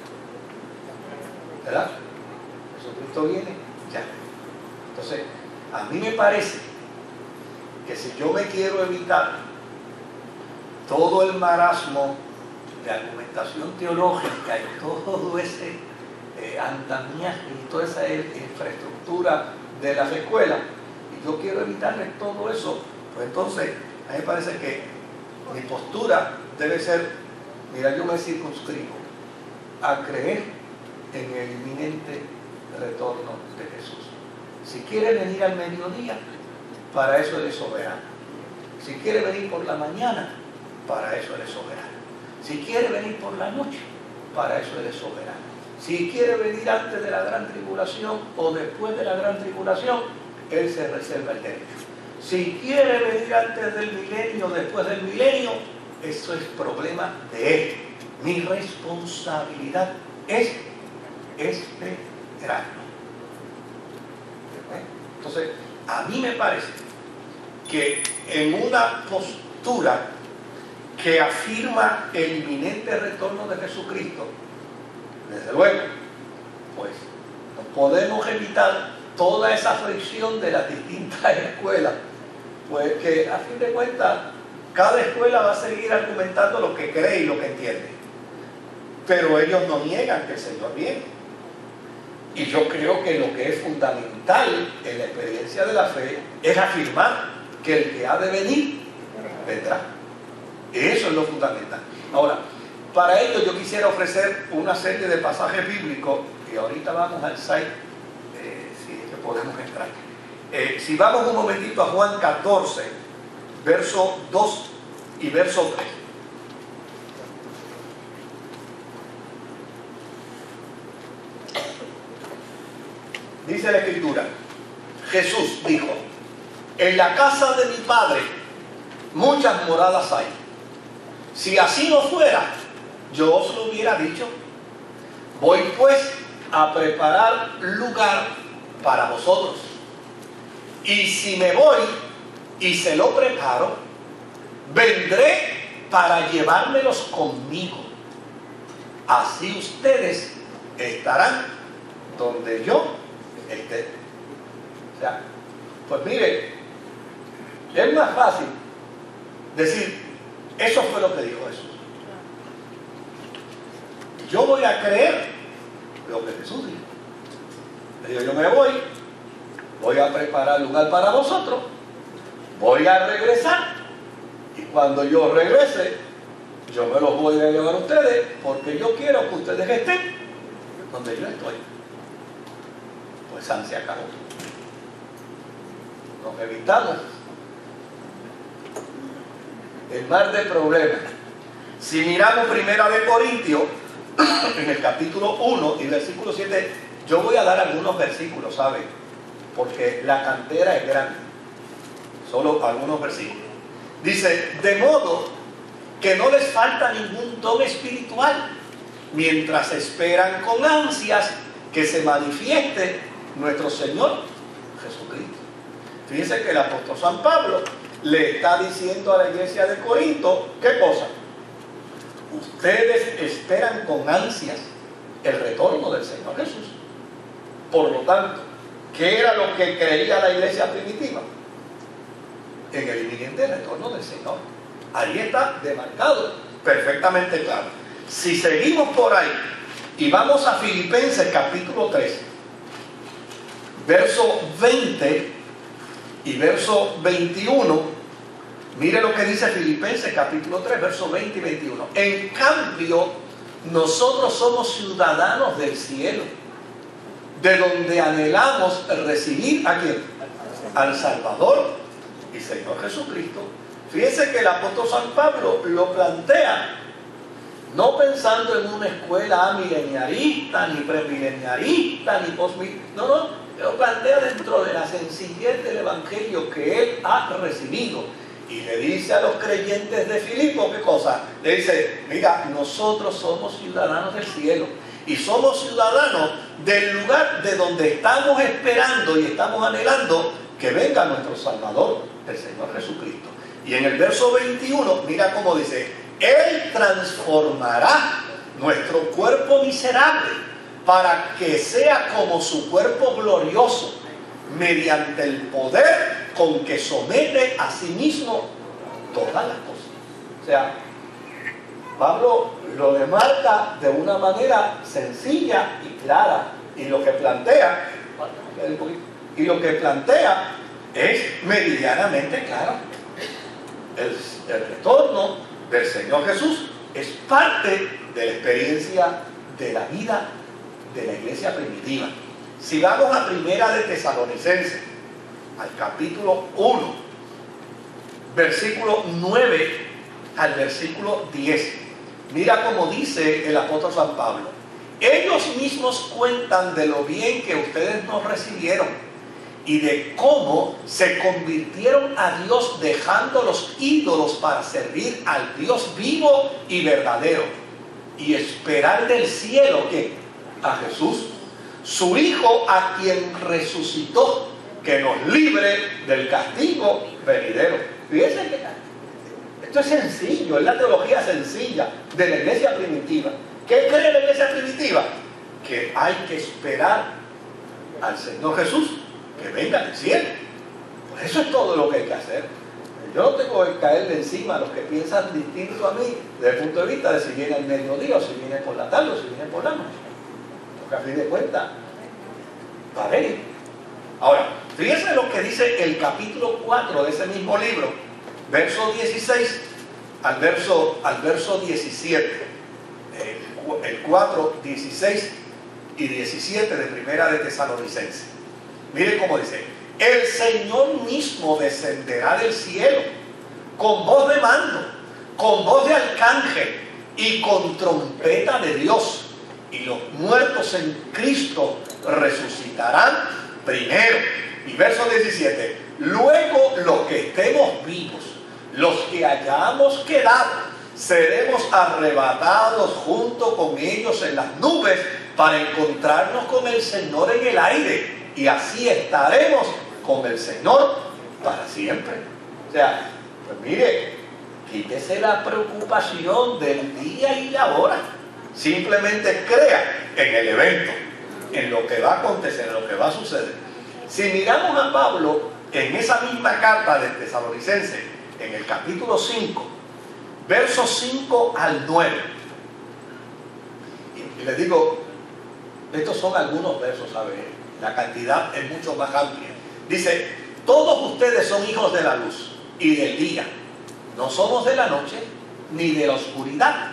¿verdad? Jesucristo viene ya. Entonces, a mí me parece que si yo me quiero evitar todo el marasmo de argumentación teológica y todo ese andamiaje y toda esa infraestructura de las escuelas, y yo quiero evitarle todo eso, pues entonces a mí me parece que mi postura debe ser, mira, yo me circunscribo a creer en el inminente retorno de Jesús. Si quiere venir al mediodía, para eso Él es soberano. Si quiere venir por la mañana, para eso Él es soberano. Si quiere venir por la noche, para eso Él es soberano. Si quiere venir antes de la gran tribulación o después de la gran tribulación, Él se reserva el derecho. Si quiere venir antes del milenio o después del milenio, eso es problema de Él. Mi responsabilidad es esperarlo. Entonces, a mí me parece que en una postura que afirma el inminente retorno de Jesucristo, desde luego, pues no podemos evitar toda esa fricción de las distintas escuelas, pues que a fin de cuentas cada escuela va a seguir argumentando lo que cree y lo que entiende, pero ellos no niegan que el Señor viene. Y yo creo que lo que es fundamental en la experiencia de la fe es afirmar que el que ha de venir vendrá. Eso es lo fundamental. Ahora, para ello yo quisiera ofrecer una serie de pasajes bíblicos, y ahorita vamos al site, si ellos podemos entrar. Si vamos un momentito a Juan 14, verso 2 y verso 3. Dice la Escritura, Jesús dijo, en la casa de mi Padre muchas moradas hay. Si así no fuera, yo os lo hubiera dicho. Voy pues a preparar lugar para vosotros. Y si me voy y se lo preparo, vendré para llevármelos conmigo. Así ustedes estarán donde yo esté. O sea, pues mire, es más fácil decir, eso fue lo que dijo Jesús. Yo voy a creer lo que Jesús dijo. Le digo, yo me voy a preparar lugar para vosotros, voy a regresar, y cuando yo regrese, yo me los voy a llevar a ustedes, porque yo quiero que ustedes estén donde yo estoy. Pues se acabó. Nos evitamos el mar de problemas. Si miramos Primera de Corintios, en el capítulo 1 y versículo 7, yo voy a dar algunos versículos, ¿sabe? Porque la cantera es grande. Solo algunos versículos. Dice, de modo que no les falta ningún don espiritual, mientras esperan con ansias que se manifieste nuestro Señor Jesucristo. Fíjense que el apóstol San Pablo le está diciendo a la iglesia de Corinto, ¿qué cosa? Ustedes esperan con ansias el retorno del Señor Jesús. Por lo tanto, ¿qué era lo que creía la iglesia primitiva? En el inminente retorno del Señor. Ahí está demarcado, perfectamente claro. Si seguimos por ahí y vamos a Filipenses capítulo 3, verso 20 y verso 21, mire lo que dice Filipenses capítulo 3, verso 20 y 21. En cambio, nosotros somos ciudadanos del cielo, de donde anhelamos recibir ¿a quién? Al Salvador y Señor Jesucristo. Fíjense que el apóstol San Pablo lo plantea no pensando en una escuela mileniarista, ni premileniarista, ni postmileniarista. No, lo plantea dentro de la sencillez del evangelio que él ha recibido. Y le dice a los creyentes de Filipo, ¿qué cosa? Le dice, mira, nosotros somos ciudadanos del cielo. Y somos ciudadanos del lugar de donde estamos esperando y estamos anhelando que venga nuestro Salvador, el Señor Jesucristo. Y en el verso 21, mira cómo dice, Él transformará nuestro cuerpo miserable para que sea como su cuerpo glorioso, mediante el poder con que somete a sí mismo todas las cosas. O sea, Pablo lo demarca de una manera sencilla y clara, y lo que plantea es meridianamente claro. El retorno del Señor Jesús es parte de la experiencia de la vida de la iglesia primitiva. Si vamos a Primera de Tesalonicenses, al capítulo 1, versículo 9 al versículo 10, mira cómo dice el apóstol San Pablo. Ellos mismos cuentan de lo bien que ustedes nos recibieron y de cómo se convirtieron a Dios dejando los ídolos para servir al Dios vivo y verdadero y esperar del cielo ¿qué? A Jesús, su Hijo, a quien resucitó, que nos libre del castigo venidero. Fíjense que esto es sencillo, es la teología sencilla de la iglesia primitiva. ¿Qué cree la iglesia primitiva? Que hay que esperar al Señor Jesús que venga del cielo. Pues eso es todo lo que hay que hacer. Yo no tengo que caerle encima a los que piensan distinto a mí desde el punto de vista de si viene al mediodía o si viene por la tarde o si viene por la noche, porque a fin de cuentas va a venir. Ahora, fíjense lo que dice el capítulo 4 de ese mismo libro, verso 16 al verso 17. El 4, 16 y 17 de Primera de Tesalonicenses. Mire cómo dice: el Señor mismo descenderá del cielo con voz de mando, con voz de arcángel y con trompeta de Dios, y los muertos en Cristo resucitarán primero. Y verso 17: luego los que estemos vivos, los que hayamos quedado, seremos arrebatados junto con ellos en las nubes para encontrarnos con el Señor en el aire, y así estaremos con el Señor para siempre. O sea, pues mire, quítese la preocupación del día y la hora. Simplemente crea en el evento, en lo que va a acontecer, en lo que va a suceder. Si miramos a Pablo en esa misma carta de Tesalonicenses, en el capítulo 5, versos 5 al 9, y les digo, estos son algunos versos, ¿sabe? La cantidad es mucho más amplia. Dice: todos ustedes son hijos de la luz y del día, no somos de la noche ni de la oscuridad.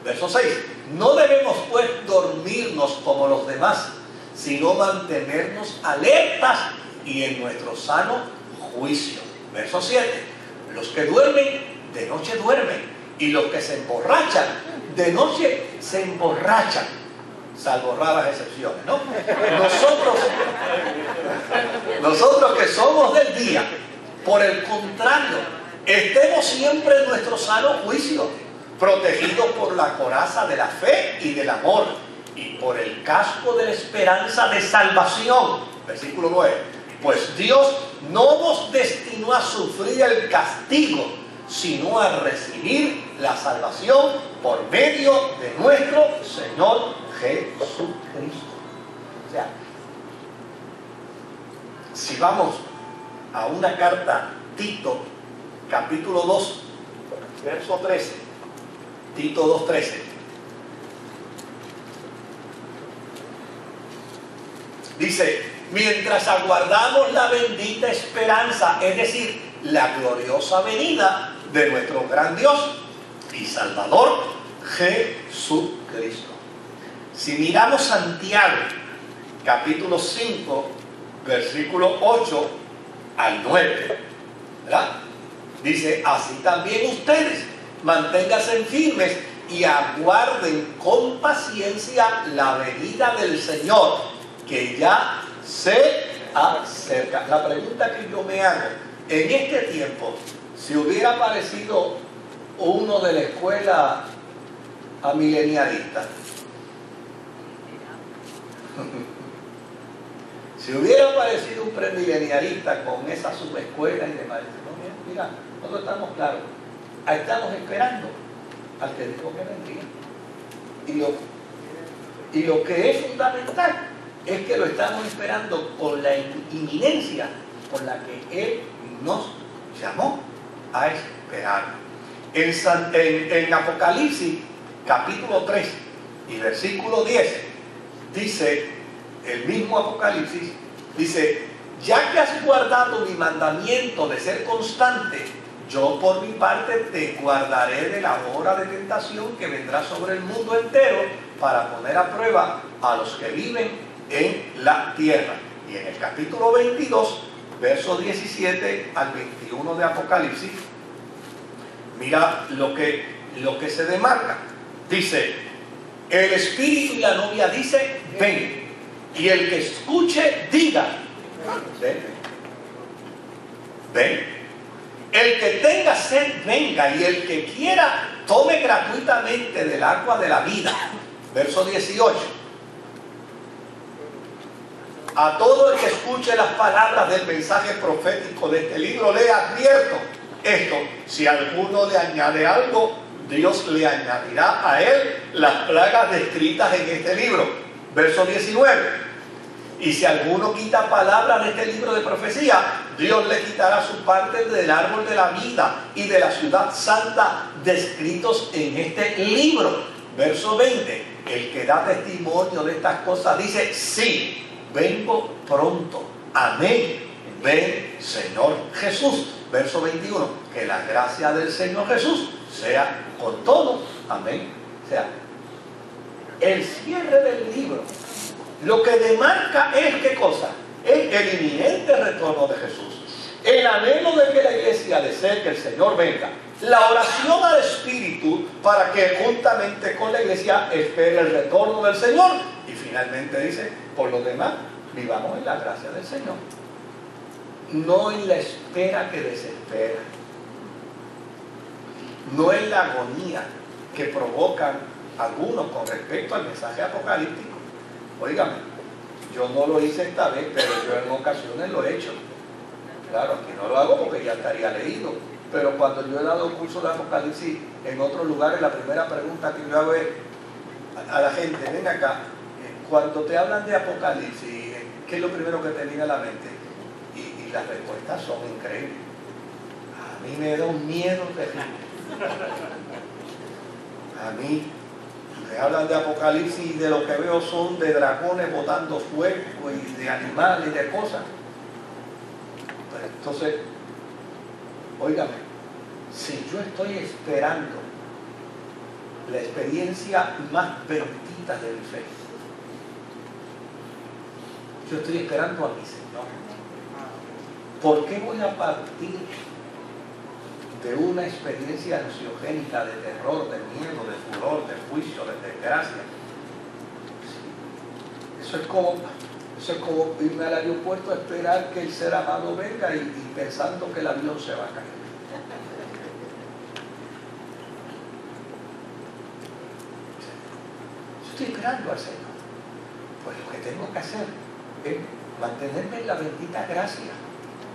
Verso 6: no debemos pues dormirnos como los demás, sino mantenernos alertas y en nuestro sano juicio. Verso 7: los que duermen, de noche duermen, y los que se emborrachan, de noche se emborrachan, salvo raras excepciones, ¿no? Nosotros que somos del día, por el contrario, estemos siempre en nuestro sano juicio, protegidos por la coraza de la fe y del amor, y por el casco de la esperanza de salvación. Versículo 9: pues Dios no nos destinó a sufrir el castigo, sino a recibir la salvación por medio de nuestro Señor Jesucristo. O sea, si vamos a una carta, Tito, capítulo 2, verso 13, Tito 2:13, dice: mientras aguardamos la bendita esperanza, es decir, la gloriosa venida de nuestro gran Dios y Salvador Jesucristo. Si miramos Santiago, capítulo 5, versículo 8 al 9, ¿verdad? Dice: así también ustedes manténganse firmes y aguarden con paciencia la venida del Señor, que ya se acerca. La pregunta que yo me hago: en este tiempo, si hubiera aparecido uno de la escuela amilenialista, si hubiera aparecido un premilenialista con esa subescuela y demás, no, mira, nosotros estamos claros, ahí estamos esperando al que dijo que vendría. Y lo que es fundamental es que lo estamos esperando con la inminencia con la que Él nos llamó a esperar. En Apocalipsis, capítulo 3 y versículo 10, dice el mismo Apocalipsis, dice: ya que has guardado mi mandamiento de ser constante, yo por mi parte te guardaré de la hora de tentación que vendrá sobre el mundo entero para poner a prueba a los que viven en la tierra. Y en el capítulo 22, versos 17 al 21 de Apocalipsis, mira lo que se demarca. Dice: el Espíritu y la novia dice: ven. Y el que escuche, diga: ven. Ven. El que tenga sed, venga. Y el que quiera, tome gratuitamente del agua de la vida. Verso 18: a todo el que escuche las palabras del mensaje profético de este libro, le advierto esto: si alguno le añade algo, Dios le añadirá a él las plagas descritas en este libro. Verso 19: y si alguno quita palabras de este libro de profecía, Dios le quitará su parte del árbol de la vida y de la ciudad santa descritos en este libro. Verso 20: el que da testimonio de estas cosas dice: sí, vengo pronto. Amén. Ven, Señor Jesús. Verso 21: que la gracia del Señor Jesús sea con todos. Amén. O sea, el cierre del libro lo que demarca es ¿qué cosa? es el inminente retorno de Jesús, el anhelo de que la iglesia desee que el Señor venga, la oración al Espíritu para que juntamente con la iglesia espere el retorno del Señor, y finalmente dice, por lo demás, vivamos en la gracia del Señor, no en la espera que desespera, no en la agonía que provocan algunos con respecto al mensaje apocalíptico. Óigame, yo no lo hice esta vez, pero yo en ocasiones lo he hecho. Claro, aquí no lo hago porque ya estaría leído, pero cuando yo he dado curso de Apocalipsis en otros lugares, la primera pregunta que yo hago es a la gente, ven acá, cuando te hablan de Apocalipsis, ¿qué es lo primero que te viene a la mente? Y las respuestas son increíbles. A mí me da un miedo terrible. A mí me hablan de Apocalipsis y de lo que veo son de dragones botando fuego y de animales y de cosas. Pero entonces, óigame, si yo estoy esperando la experiencia más bendita de mi fe, yo estoy esperando a mi Señor, ¿por qué voy a partir de una experiencia ansiogénica de terror, de miedo, de furor, de juicio, de desgracia? Eso es como irme al aeropuerto a esperar que el ser amado venga y pensando que el avión se va a caer. Yo estoy esperando al Señor. Pues lo que tengo que hacer es mantenerme en la bendita gracia,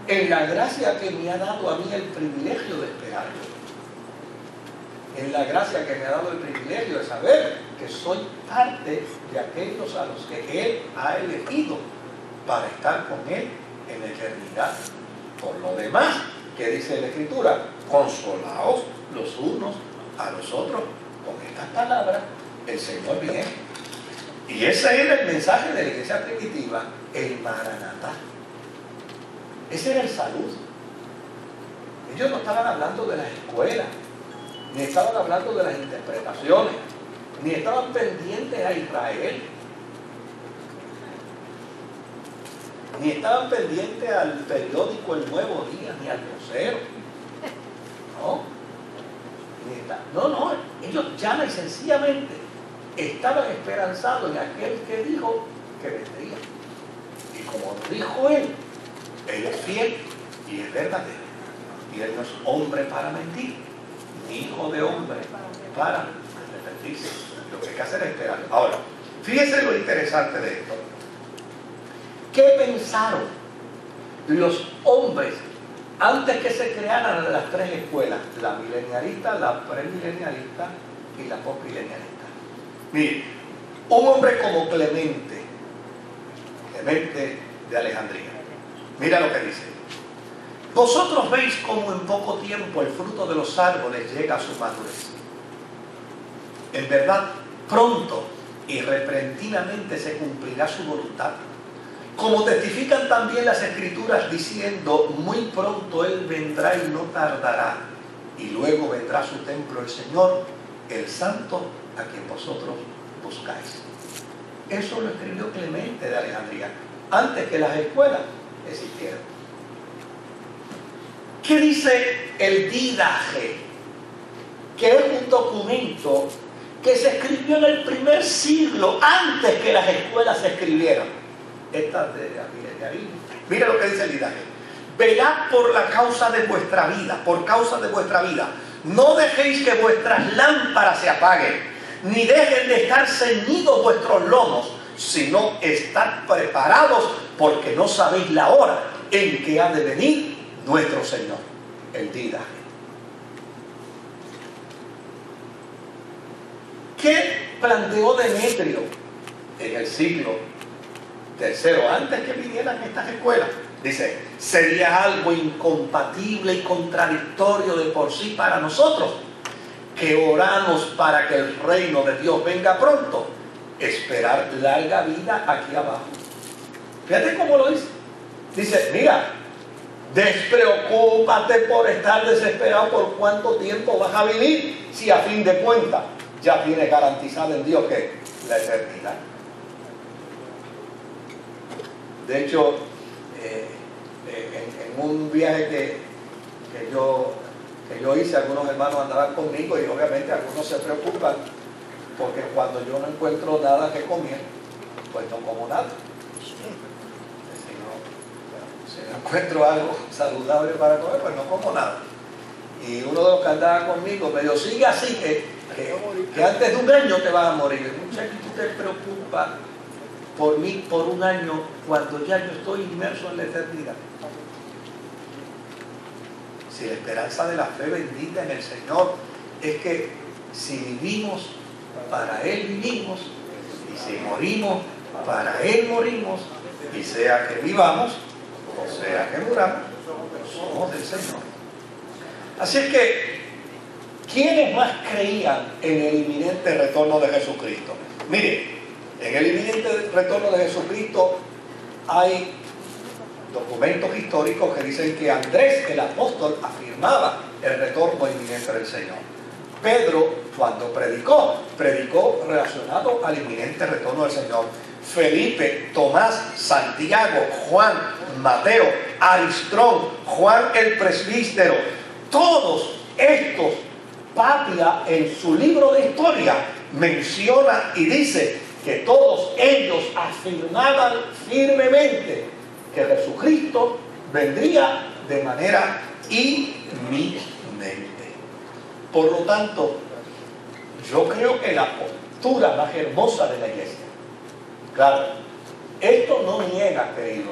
en la gracia que me ha dado a mí el privilegio de esperarlo, en la gracia que me ha dado el privilegio de saber que soy parte de aquellos a los que Él ha elegido para estar con Él en la eternidad. Por lo demás, ¿qué dice la Escritura? Consolaos los unos a los otros con estas palabras, el Señor viene. Y ese era el mensaje de la iglesia primitiva, el Maranatá. Ese era el saludo. Ellos no estaban hablando de las escuelas, ni estaban hablando de las interpretaciones, ni estaban pendientes a Israel, ni estaban pendientes al periódico El Nuevo Día, ni al vocero. No, ellos llama y sencillamente estaban esperanzados en aquel que dijo que vendría. Y como dijo Él es fiel y es verdadero. Y Él no es hombre para mentir, ni hijo de hombre para arrepentirse. Lo que hay que hacer es esperar. Ahora, fíjense lo interesante de esto. ¿Qué pensaron los hombres antes que se crearan las tres escuelas? La milenialista, la premilenialista y la postmilenialista. Mire, un hombre como Clemente de Alejandría, mira lo que dice: vosotros veis cómo en poco tiempo el fruto de los árboles llega a su madurez. En verdad, pronto y repentinamente se cumplirá su voluntad, como testifican también las Escrituras diciendo: muy pronto Él vendrá y no tardará, y luego vendrá a su templo el Señor, el Santo, a quien vosotros buscáis. Eso lo escribió Clemente de Alejandría, antes que las escuelas existieran. ¿Qué dice el Didache? Que es un documento que se escribió en el primer siglo, antes que las escuelas se escribieran. Esta de aquí. Mira lo que dice el Didache: velad por la causa de vuestra vida, por causa de vuestra vida. No dejéis que vuestras lámparas se apaguen, ni dejen de estar ceñidos vuestros lomos, sino estad preparados, porque no sabéis la hora en que ha de venir nuestro Señor. El Didache. ¿Qué planteó Demetrio en el siglo III, antes que vinieran estas escuelas? Dice: sería algo incompatible y contradictorio de por sí para nosotros, que oramos para que el reino de Dios venga pronto, esperar larga vida aquí abajo. Fíjate cómo lo dice. Dice: mira, despreocúpate por estar desesperado por cuánto tiempo vas a vivir, si a fin de cuentas ya tienes garantizado en Dios que la eternidad. De hecho, en un viaje que yo hice, algunos hermanos andaban conmigo y obviamente algunos se preocupan porque cuando yo no encuentro nada que comer, pues no como nada. Si no encuentro algo saludable para comer, pues no como nada. Y uno de los que andaba conmigo me dijo, sigue así que antes de un año te vas a morir. Muchacho, tú te preocupas por mí por un año cuando ya yo estoy inmerso en la eternidad. Si la esperanza de la fe bendita en el Señor es que si vivimos, para Él vivimos, y si morimos, para Él morimos, y sea que vivamos, o sea que muramos, somos del Señor. Así es que, ¿quiénes más creían en el inminente retorno de Jesucristo? Mire, en el inminente retorno de Jesucristo hay documentos históricos que dicen que Andrés, el apóstol, afirmaba el retorno inminente del Señor. Pedro, cuando predicó relacionado al inminente retorno del Señor. Felipe, Tomás, Santiago, Juan, Mateo, Aristrón, Juan el presbítero, todos estos, Papia en su libro de historia menciona y dice que todos ellos afirmaban firmemente que Jesucristo vendría de manera inminente. Por lo tanto, yo creo que la postura más hermosa de la iglesia, claro, esto no niega, querido,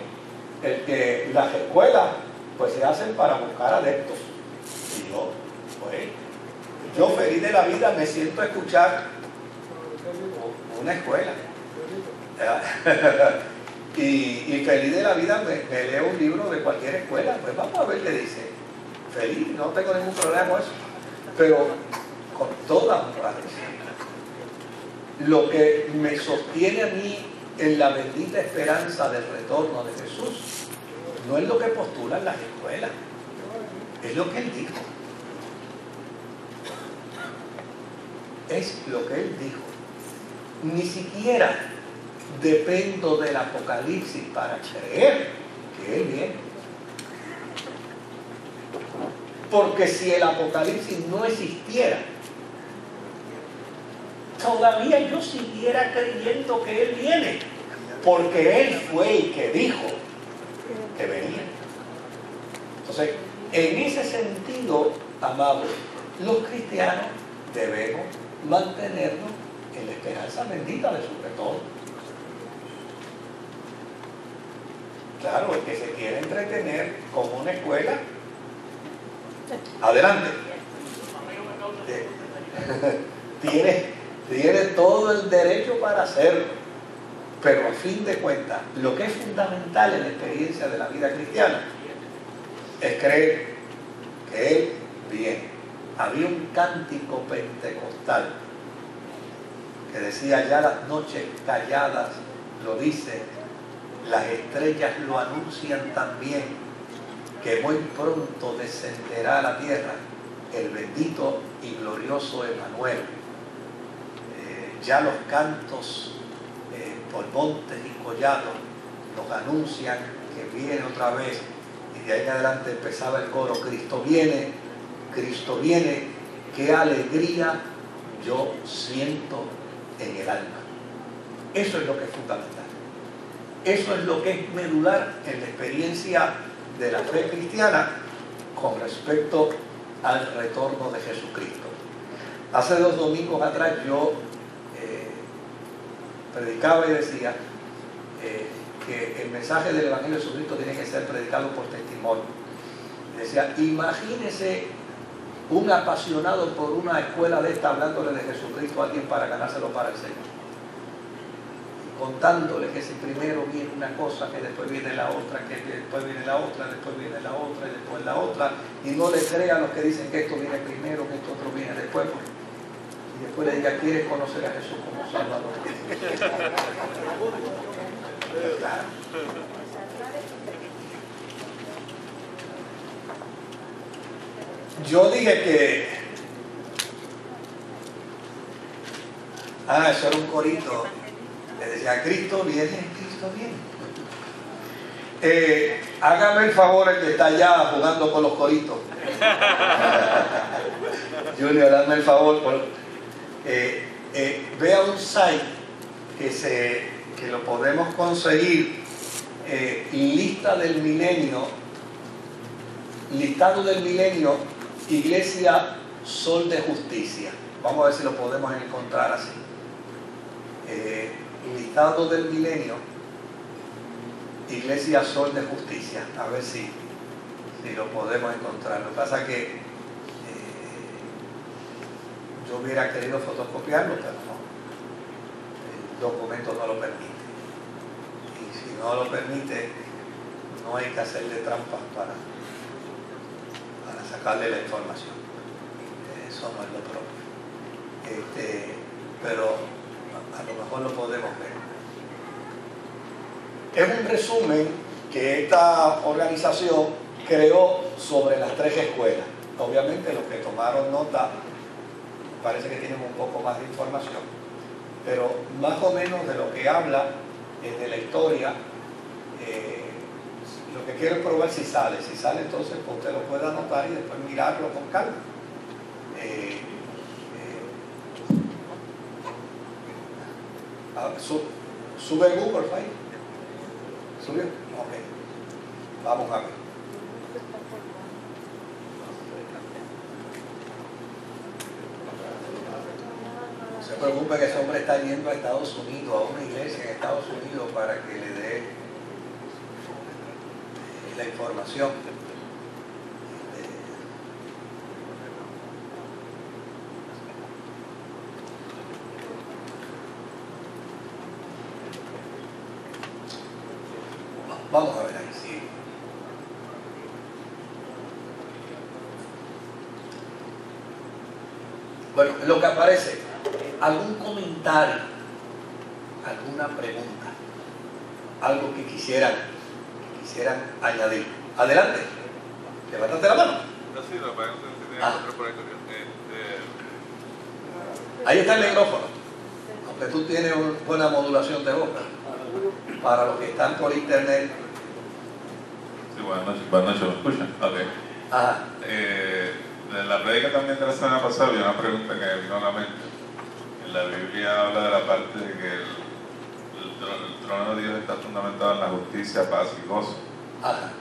el que las escuelas pues se hacen para buscar adeptos. Y yo feliz de la vida me siento a escuchar una escuela. Y feliz de la vida me leo un libro de cualquier escuela. Pues vamos a ver qué dice. Feliz, no tengo ningún problema con eso. Pero con toda moderación. Lo que me sostiene a mí en la bendita esperanza del retorno de Jesús no es lo que postulan las escuelas, es lo que Él dijo. Es lo que Él dijo. Ni siquiera dependo del Apocalipsis para creer que Él viene. Porque si el Apocalipsis no existiera, todavía yo siguiera creyendo que Él viene, porque Él fue el que dijo que venía. Entonces, en ese sentido, amados, los cristianos debemos mantenernos en la esperanza bendita de su retorno. Claro, el que se quiere entretener como una escuela, adelante. Tiene todo el derecho para hacerlo, pero a fin de cuentas, lo que es fundamental en la experiencia de la vida cristiana es creer que Él viene. Había un cántico pentecostal que decía: ya las noches calladas lo dicen, las estrellas lo anuncian también, que muy pronto descenderá a la tierra el bendito y glorioso Emmanuel. Ya los cantos por montes y collados nos anuncian que viene otra vez, y de ahí en adelante empezaba el coro: Cristo viene, qué alegría yo siento en el alma. Eso es lo que es fundamental, eso es lo que es medular en la experiencia de la fe cristiana con respecto al retorno de Jesucristo. Hace 2 domingos atrás yo predicaba y decía que el mensaje del Evangelio de Jesucristo tiene que ser predicado por testimonio. Decía, imagínese un apasionado por una escuela de esta hablándole de Jesucristo a alguien para ganárselo para el Señor, contándole que si primero viene una cosa, que después viene la otra, que después viene la otra, después viene la otra y después la otra, y no le crea a los que dicen que esto viene primero, que esto otro viene después, y después le diga: ¿quieres conocer a Jesús como Salvador? Claro. Yo dije que eso era un corito. Le decía: Cristo viene, Cristo viene. Hágame el favor, el que está allá jugando con los coritos. Junior, hazme el favor. Vea un site que lo podemos conseguir. Listado del milenio, Iglesia Sol de Justicia. Vamos a ver si lo podemos encontrar así. Listado del milenio, Iglesia Sol de Justicia. A ver si lo podemos encontrar. Lo que pasa es que yo hubiera querido fotocopiarlo, pero no. El documento no lo permite. Y si no lo permite, no hay que hacerle trampas para sacarle la información. Eso no es lo propio. Pero a lo mejor lo podemos ver. Es un resumen que esta organización creó sobre las 3 escuelas. Obviamente los que tomaron nota parece que tienen un poco más de información, pero más o menos de lo que habla de la historia. Lo que quiero es probar si sale entonces pues usted lo puede anotar y después mirarlo con calma. Sube Google ahí. ¿Subió? Ok. Vamos a ver. No se preocupe que ese hombre está yendo a Estados Unidos, a una iglesia en Estados Unidos para que le dé la información. Vamos a ver ahí, sí. Bueno, lo que aparece, algún comentario, alguna pregunta, algo que quisieran añadir. Adelante, levántate la mano. Ahí está el micrófono, aunque tú tienes una buena modulación de voz. Para los que están por internet. Sí, buenas noches, ¿me escuchan? Ok. Ajá. En la prédica también de la semana pasada había una pregunta que me vino a la mente. En la Biblia habla de la parte de que el trono de Dios está fundamentado en la justicia, paz y gozo. Ajá.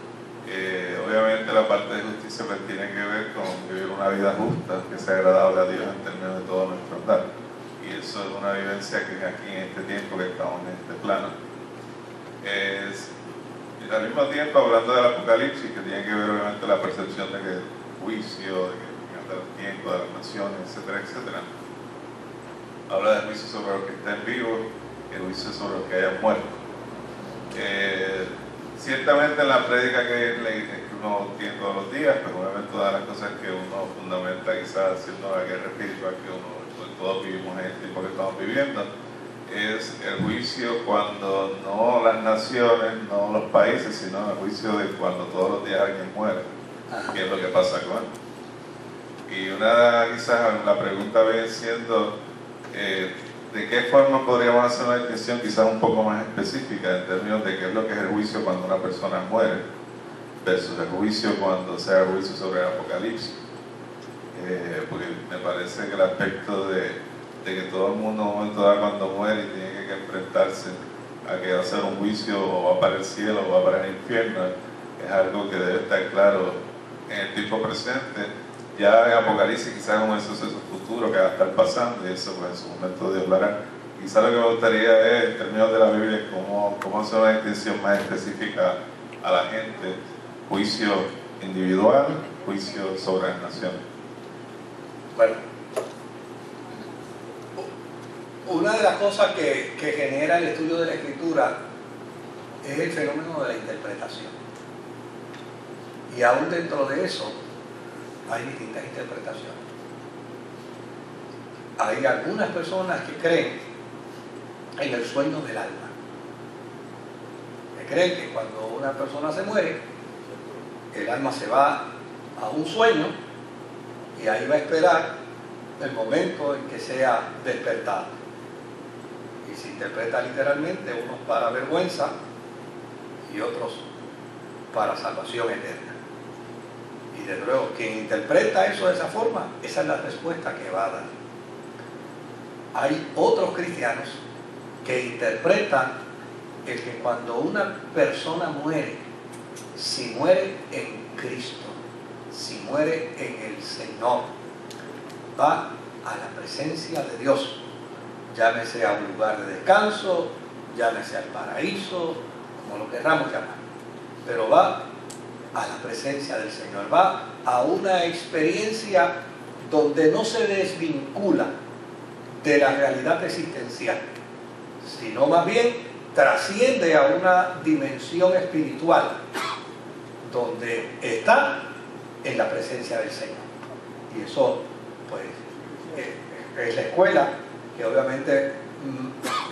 Obviamente la parte de justicia pues tiene que ver con vivir una vida justa, que sea agradable a Dios en términos de todo nuestro andar. Y eso es una vivencia que aquí en este tiempo que estamos en este plano. Al mismo tiempo hablando del Apocalipsis, que tiene que ver obviamente la percepción de que el juicio, de que el tiempo de las naciones, etcétera, etcétera. Habla del juicio sobre los que estén vivos, el juicio sobre los que hayan muerto. Ciertamente en la prédica que uno tiene todos los días, pero obviamente todas las cosas que uno fundamenta quizás haciendo la guerra espiritual que todos vivimos en el tiempo que estamos viviendo, es el juicio cuando no las naciones, no los países, sino el juicio de cuando todos los días alguien muere, que es lo que pasa con él. Y quizás la pregunta viene siendo ¿de qué forma podríamos hacer una distinción quizás un poco más específica en términos de qué es lo que es el juicio cuando una persona muere versus el juicio cuando sea el juicio sobre el Apocalipsis? Porque me parece que el aspecto de que todo el mundo en un momento dado cuando muere y tiene que enfrentarse a que va a ser un juicio o va para el cielo o va para el infierno es algo que debe estar claro en el tiempo presente. Ya en Apocalipsis quizás es un suceso futuro que va a estar pasando y eso pues en su momento Dios lo hará. Quizás lo que me gustaría es, en términos de la Biblia, cómo hacer una distinción más específica a la gente: juicio individual, juicio sobre las naciones. Bueno, una de las cosas que genera el estudio de la Escritura es el fenómeno de la interpretación. Y aún dentro de eso hay distintas interpretaciones. Hay algunas personas que creen en el sueño del alma. Que creen que cuando una persona se muere, el alma se va a un sueño y ahí va a esperar el momento en que sea despertado. Y se interpreta literalmente, unos para vergüenza y otros para salvación eterna. Y desde luego, quien interpreta eso de esa forma, esa es la respuesta que va a dar. Hay otros cristianos que interpretan el que cuando una persona muere, si muere en Cristo, si muere en el Señor, va a la presencia de Dios, llámese a un lugar de descanso, llámese al paraíso, como lo querramos llamar, pero va a la presencia del Señor, va a una experiencia donde no se desvincula de la realidad existencial, sino más bien trasciende a una dimensión espiritual donde está en la presencia del Señor. Y eso pues es la escuela que obviamente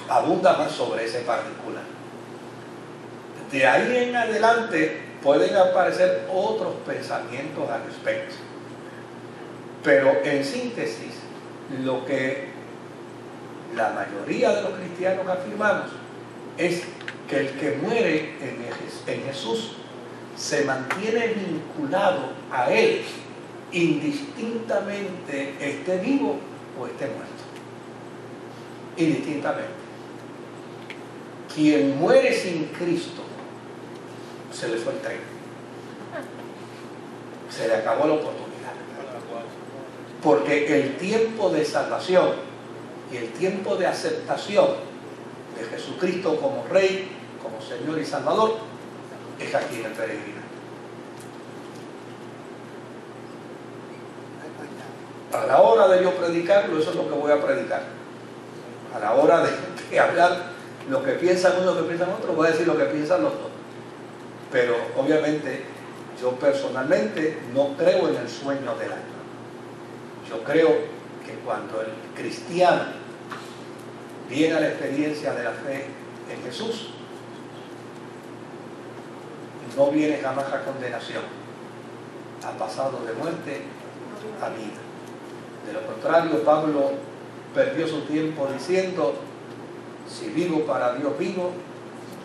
abunda más sobre ese particular. De ahí en adelante pueden aparecer otros pensamientos al respecto, pero en síntesis lo que la mayoría de los cristianos afirmamos es que el que muere en Jesús se mantiene vinculado a Él, indistintamente esté vivo o esté muerto. Indistintamente. Quien muere sin Cristo, se le fue el tren. Se le acabó la oportunidad. Porque el tiempo de salvación y el tiempo de aceptación de Jesucristo como Rey, como Señor y Salvador, es aquí en el peregrinaje. A la hora de yo predicarlo, eso es lo que voy a predicar. A la hora de hablar lo que piensan uno, lo que piensan otro, voy a decir lo que piensan los dos. Pero obviamente yo personalmente no creo en el sueño del alma. Yo creo que cuando el cristiano viene a la experiencia de la fe en Jesús, no viene jamás a condenación, ha pasado de muerte a vida. De lo contrario, Pablo perdió su tiempo diciendo: si vivo, para Dios vivo;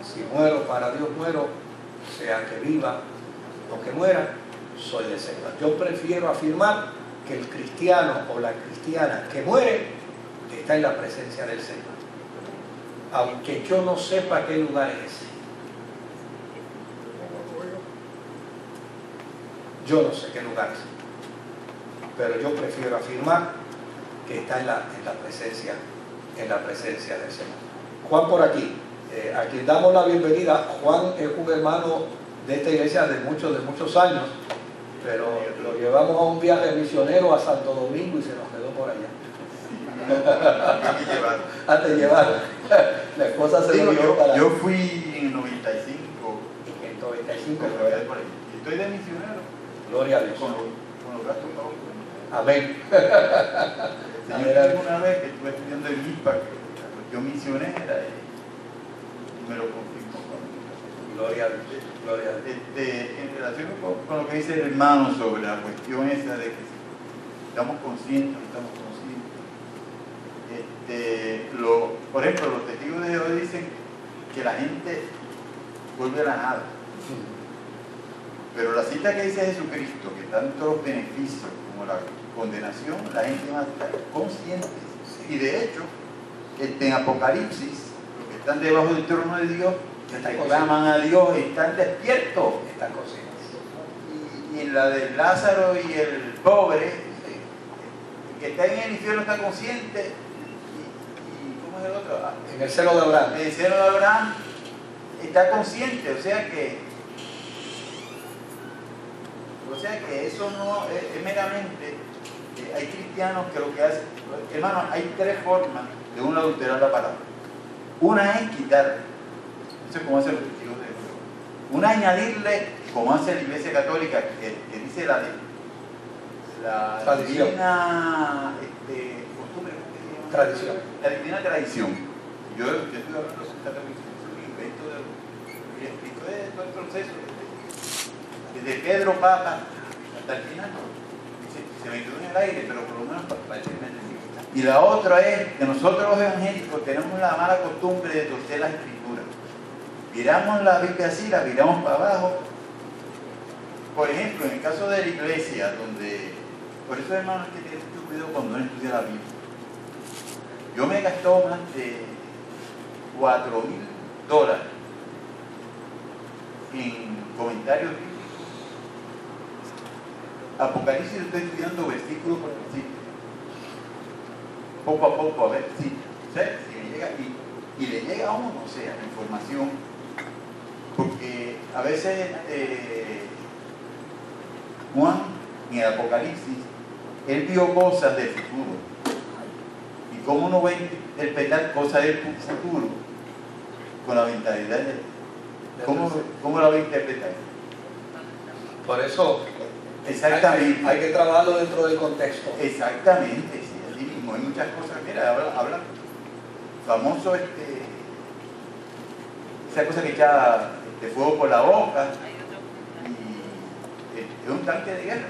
si muero, para Dios muero; sea que viva o que muera, soy del Señor. Yo prefiero afirmar que el cristiano o la cristiana que muere está en la presencia del Señor, aunque yo no sepa qué lugar es ese. Yo no sé qué lugar es, pero yo prefiero afirmar que está en la presencia del Señor. Juan por aquí, a quien damos la bienvenida. Juan es un hermano de esta iglesia de muchos años, pero lo llevamos a un viaje misionero a Santo Domingo y se nos quedó por allá. Antes de llevar. La esposa se lo llevó para... Yo fui en el 95. En el 95. Estoy de misionero. Gloria a Dios. Con los gastos pagos. Amén. Yo una vez que estuve estudiando en IPA, la cuestión misionera, y me lo confirmó. Gloria a Dios. Gloria a Dios. En relación con lo que dice el hermano sobre la cuestión esa de que estamos conscientes, no estamos conscientes. Por ejemplo, los testigos de Jehová dicen que la gente vuelve a la nada. Pero la cita que dice Jesucristo, que tanto los beneficios como la condenación, la gente va a estar consciente. Y de hecho, en Apocalipsis, los que están debajo del trono de Dios, que claman a Dios, están despiertos. Están conscientes. Y en la de Lázaro y el pobre, el que está en el infierno está consciente. ¿Y cómo es el otro? En el seno de Abraham. En el seno de Abraham está consciente, o sea que eso no es meramente, hay cristianos que lo que hacen, hermano, hay tres formas de uno adulterar la palabra. Una es quitar, eso es como hacen los testigos de Jehová. Una es añadirle, como hace la Iglesia Católica, que dice la tradición. Divina costumbre, Tradición. La divina tradición. Yo estoy hablando de Santa Tradición, el invento y explico todo el proceso. Desde Pedro Papa hasta el final, se me quedó en el aire, pero por lo menos para decirme. Y la otra es que nosotros los evangélicos tenemos la mala costumbre de torcer la escritura. Viramos la Biblia así, la viramos para abajo Por ejemplo, en el caso de la iglesia, donde, por eso hermanos que tienen mucho cuidado cuando uno estudia la Biblia. Yo me he gastado más de $4,000 en comentarios bíblicos. Apocalipsis lo estoy estudiando versículo por versículo. Poco a poco, a ver si me llega y le llega a uno, o sea, la información. Porque a veces Juan, en el Apocalipsis, él vio cosas del futuro. Y cómo uno va a interpretar cosas del futuro con la mentalidad de ¿cómo la va a interpretar? Por eso Exactamente. hay que trabajarlo dentro del contexto. Exactamente, sí, así mismo. Hay muchas cosas. Mira, habla famoso esa cosa que echa fuego por la boca. Y es un tanque de guerra.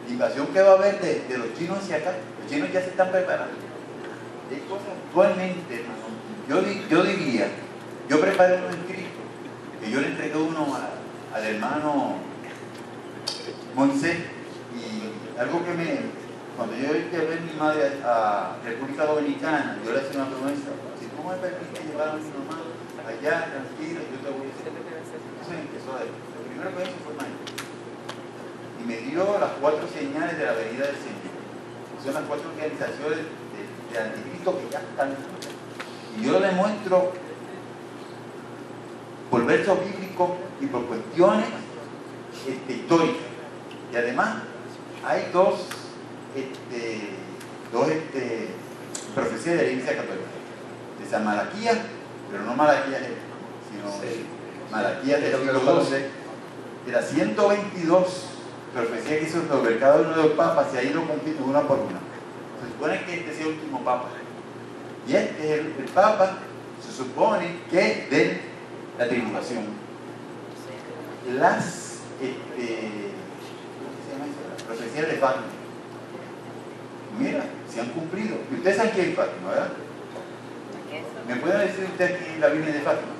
La invasión que va a haber de los chinos hacia acá. Los chinos ya se están preparando. Hay cosas actualmente, hermano. Yo diría, yo preparé unos escritos que yo le entregué uno al hermano Moisés, y algo que cuando yo llevé a mi madre a República Dominicana, yo le hice una promesa: si tú me permites llevar a mi mamá allá, tranquilo, yo te voy a hacer. Entonces empezó a decir, lo primero que hizo fue maestro, y me dio las 4 señales de la venida del Señor. Son las 4 organizaciones de anticristo que ya están. Y yo lo demuestro por versos bíblicos y por cuestiones históricas. Y además hay dos profecías de la Iglesia Católica, de San Malaquías, pero no Malaquías sino Malaquías del siglo XII, de las 122 profecías que hizo sobre cada uno de los papas, se ha ido cumpliendo una por una. Se supone que este sea el último papa, y este es el papa, se supone que es de la tribulación. Las profecías de Fátima, mira, se han cumplido. Y ustedes saben quién es Fátima, ¿verdad? ¿Me pueden decir ustedes quién es la Virgen de Fátima?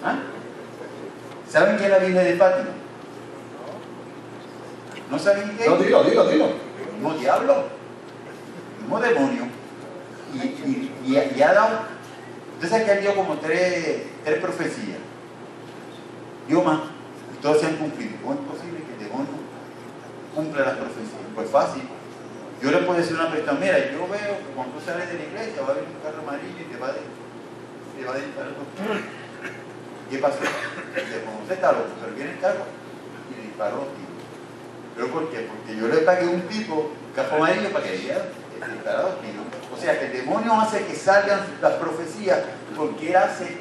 ¿Ah? ¿Saben quién es la Virgen de Fátima? ¿No saben quién? No, dilo. El mismo diablo, el mismo demonio. Y ha dado. Ustedes saben que han dio como tres profecías. Dio más. Y todas se han cumplido. ¿Cómo es posible que el demonio cumple las profecías? Pues fácil. Yo le puedo decir a una persona: mira, yo veo que cuando tú sales de la iglesia va a haber un carro amarillo y te va a disparar los tiros. ¿Qué pasó? Dice: como usted está loco, pero viene el carro y le disparó los tiros. ¿Pero por qué? Porque yo le pagué a un tipo carro amarillo para que diera disparado los tiros. O sea que el demonio hace que salgan las profecías porque él hace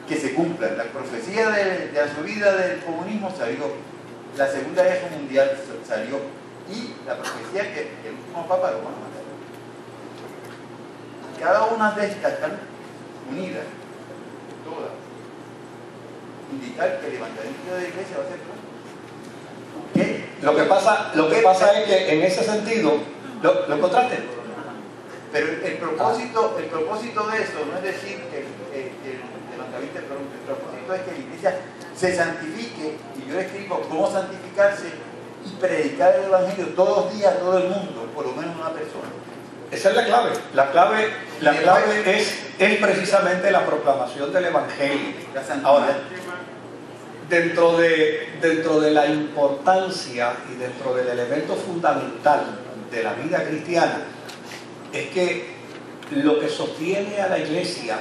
que se cumplan. La profecía de la subida del comunismo salió, la Segunda Guerra Mundial salió, y la profecía que el último papa lo va a matar. Cada una de estas están unidas, todas. Indicar que el levantamiento de la iglesia va a ser pronto. ¿Qué? Lo que pasa es que en ese sentido, ¿lo encontraste? Pero el propósito de eso no es decir que el levantamiento es pronto. El propósito es que la iglesia se santifique, y yo escribo cómo santificarse y predicar el evangelio todos los días a todo el mundo, por lo menos una persona. Esa es la clave. La clave es precisamente la proclamación del evangelio. La santidad. Ahora, dentro de la importancia y dentro del elemento fundamental de la vida cristiana, es que lo que sostiene a la iglesia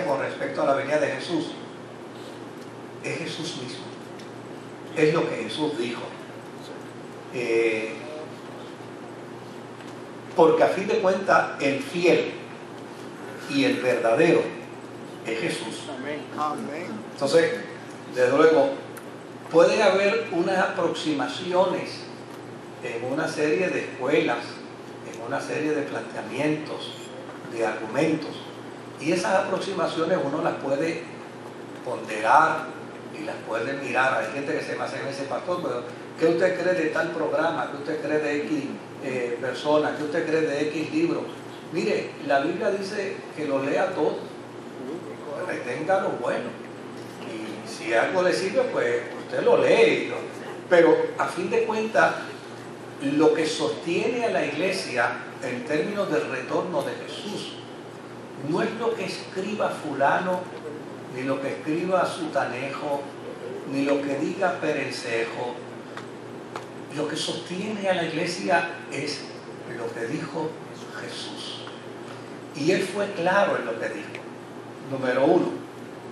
con respecto a la venida de Jesús, es Jesús mismo. Es lo que Jesús dijo. Porque a fin de cuentas, el fiel y el verdadero es Jesús. Entonces, desde luego, puede haber unas aproximaciones en una serie de escuelas, en una serie de planteamientos, de argumentos, y esas aproximaciones uno las puede ponderar y las puede mirar. Hay gente que se me hace en ese: pastor, pero ¿qué usted cree de tal programa? ¿Qué usted cree de X personas? ¿Qué usted cree de X libros? Mire, la Biblia dice que lo lea todo, retenga lo bueno, y Si algo le sirve, pues usted lo lee. Pero a fin de cuentas, lo que sostiene a la iglesia en términos del retorno de Jesús no es lo que escriba fulano, ni lo que escriba sutanejo, ni lo que diga perencejo. Lo que sostiene a la iglesia es lo que dijo Jesús. Y él fue claro en lo que dijo. Número 1,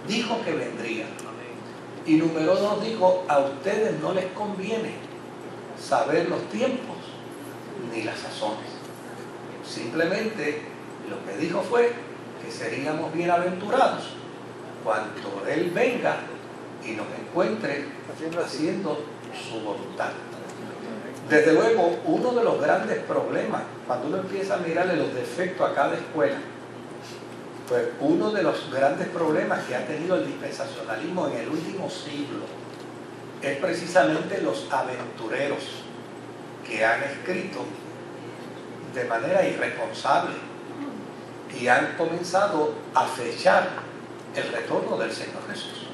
dijo que vendría. Y número 2, dijo, a ustedes no les conviene saber los tiempos ni las sazones. Simplemente lo que dijo fue que seríamos bienaventurados cuando Él venga y nos encuentre haciendo su voluntad. Desde luego, uno de los grandes problemas, cuando uno empieza a mirarle los defectos a cada escuela, pues uno de los grandes problemas que ha tenido el dispensacionalismo en el último siglo es precisamente los aventureros que han escrito de manera irresponsable y han comenzado a fechar el retorno del Señor Jesús.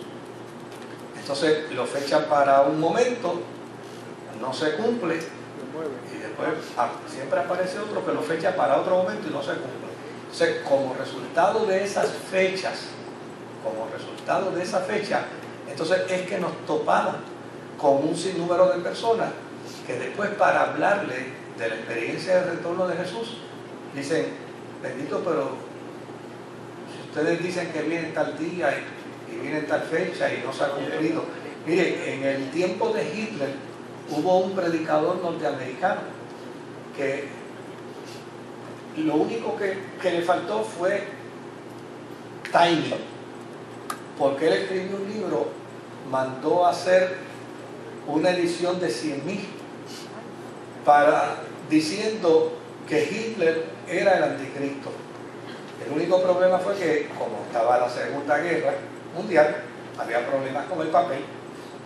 Entonces lo fechan para un momento, no se cumple, y después siempre aparece otro que lo fecha para otro momento y no se cumple. Entonces, como resultado de esas fechas, entonces es que nos topamos con un sinnúmero de personas que después, para hablarle de la experiencia del retorno de Jesús, dicen, bendito, pero si ustedes dicen que viene tal día y viene tal fecha y no se ha cumplido. Mire, en el tiempo de Hitler hubo un predicador norteamericano que lo único que le faltó fue timing, porque él escribió un libro, mandó a hacer una edición de 100,000 diciendo que Hitler era el anticristo. El único problema fue que, como estaba la Segunda Guerra Mundial, había problemas con el papel,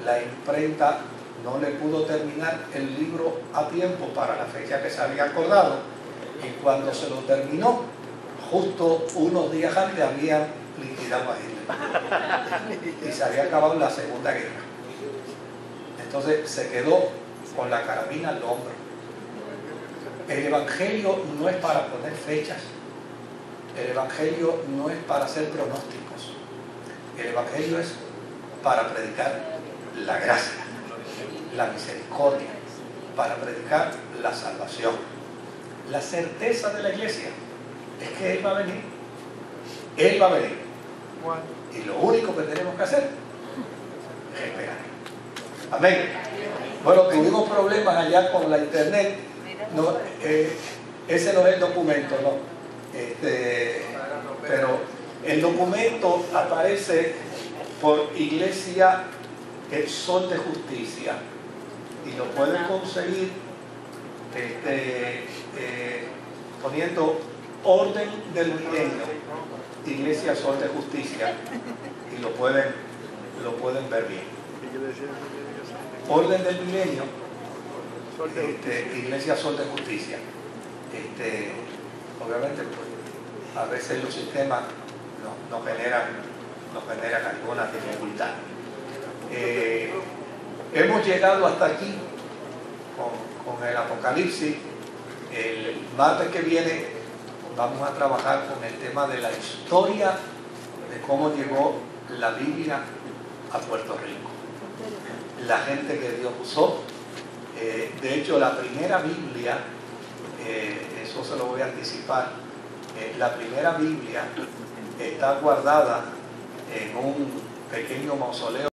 la imprenta no le pudo terminar el libro a tiempo para la fecha que se había acordado, y cuando se lo terminó, justo unos días antes habían liquidado a Hitler y se había acabado la Segunda Guerra. Entonces se quedó con la carabina al hombro. El Evangelio no es para poner fechas, el Evangelio no es para hacer pronósticos, el Evangelio es para predicar la gracia, la misericordia, para predicar la salvación. La certeza de la iglesia es que Él va a venir. Él va a venir. Y lo único que tenemos que hacer es esperar. Amén. Bueno, tuvimos problemas allá con la internet. No, ese no es el documento, no. Pero el documento aparece por Iglesia Sol de Justicia y lo pueden conseguir poniendo Orden del Milenio, Iglesia Sol de Justicia, y lo pueden ver bien. Orden del Milenio, Iglesia Sol de Justicia. Obviamente, pues, a veces los sistemas nos generan algunas dificultades. Hemos llegado hasta aquí con el Apocalipsis. El martes que viene vamos a trabajar con el tema de la historia de cómo llegó la Biblia a Puerto Rico, la gente que Dios usó. De hecho, la primera Biblia, eso se lo voy a anticipar, la primera Biblia está guardada en un pequeño mausoleo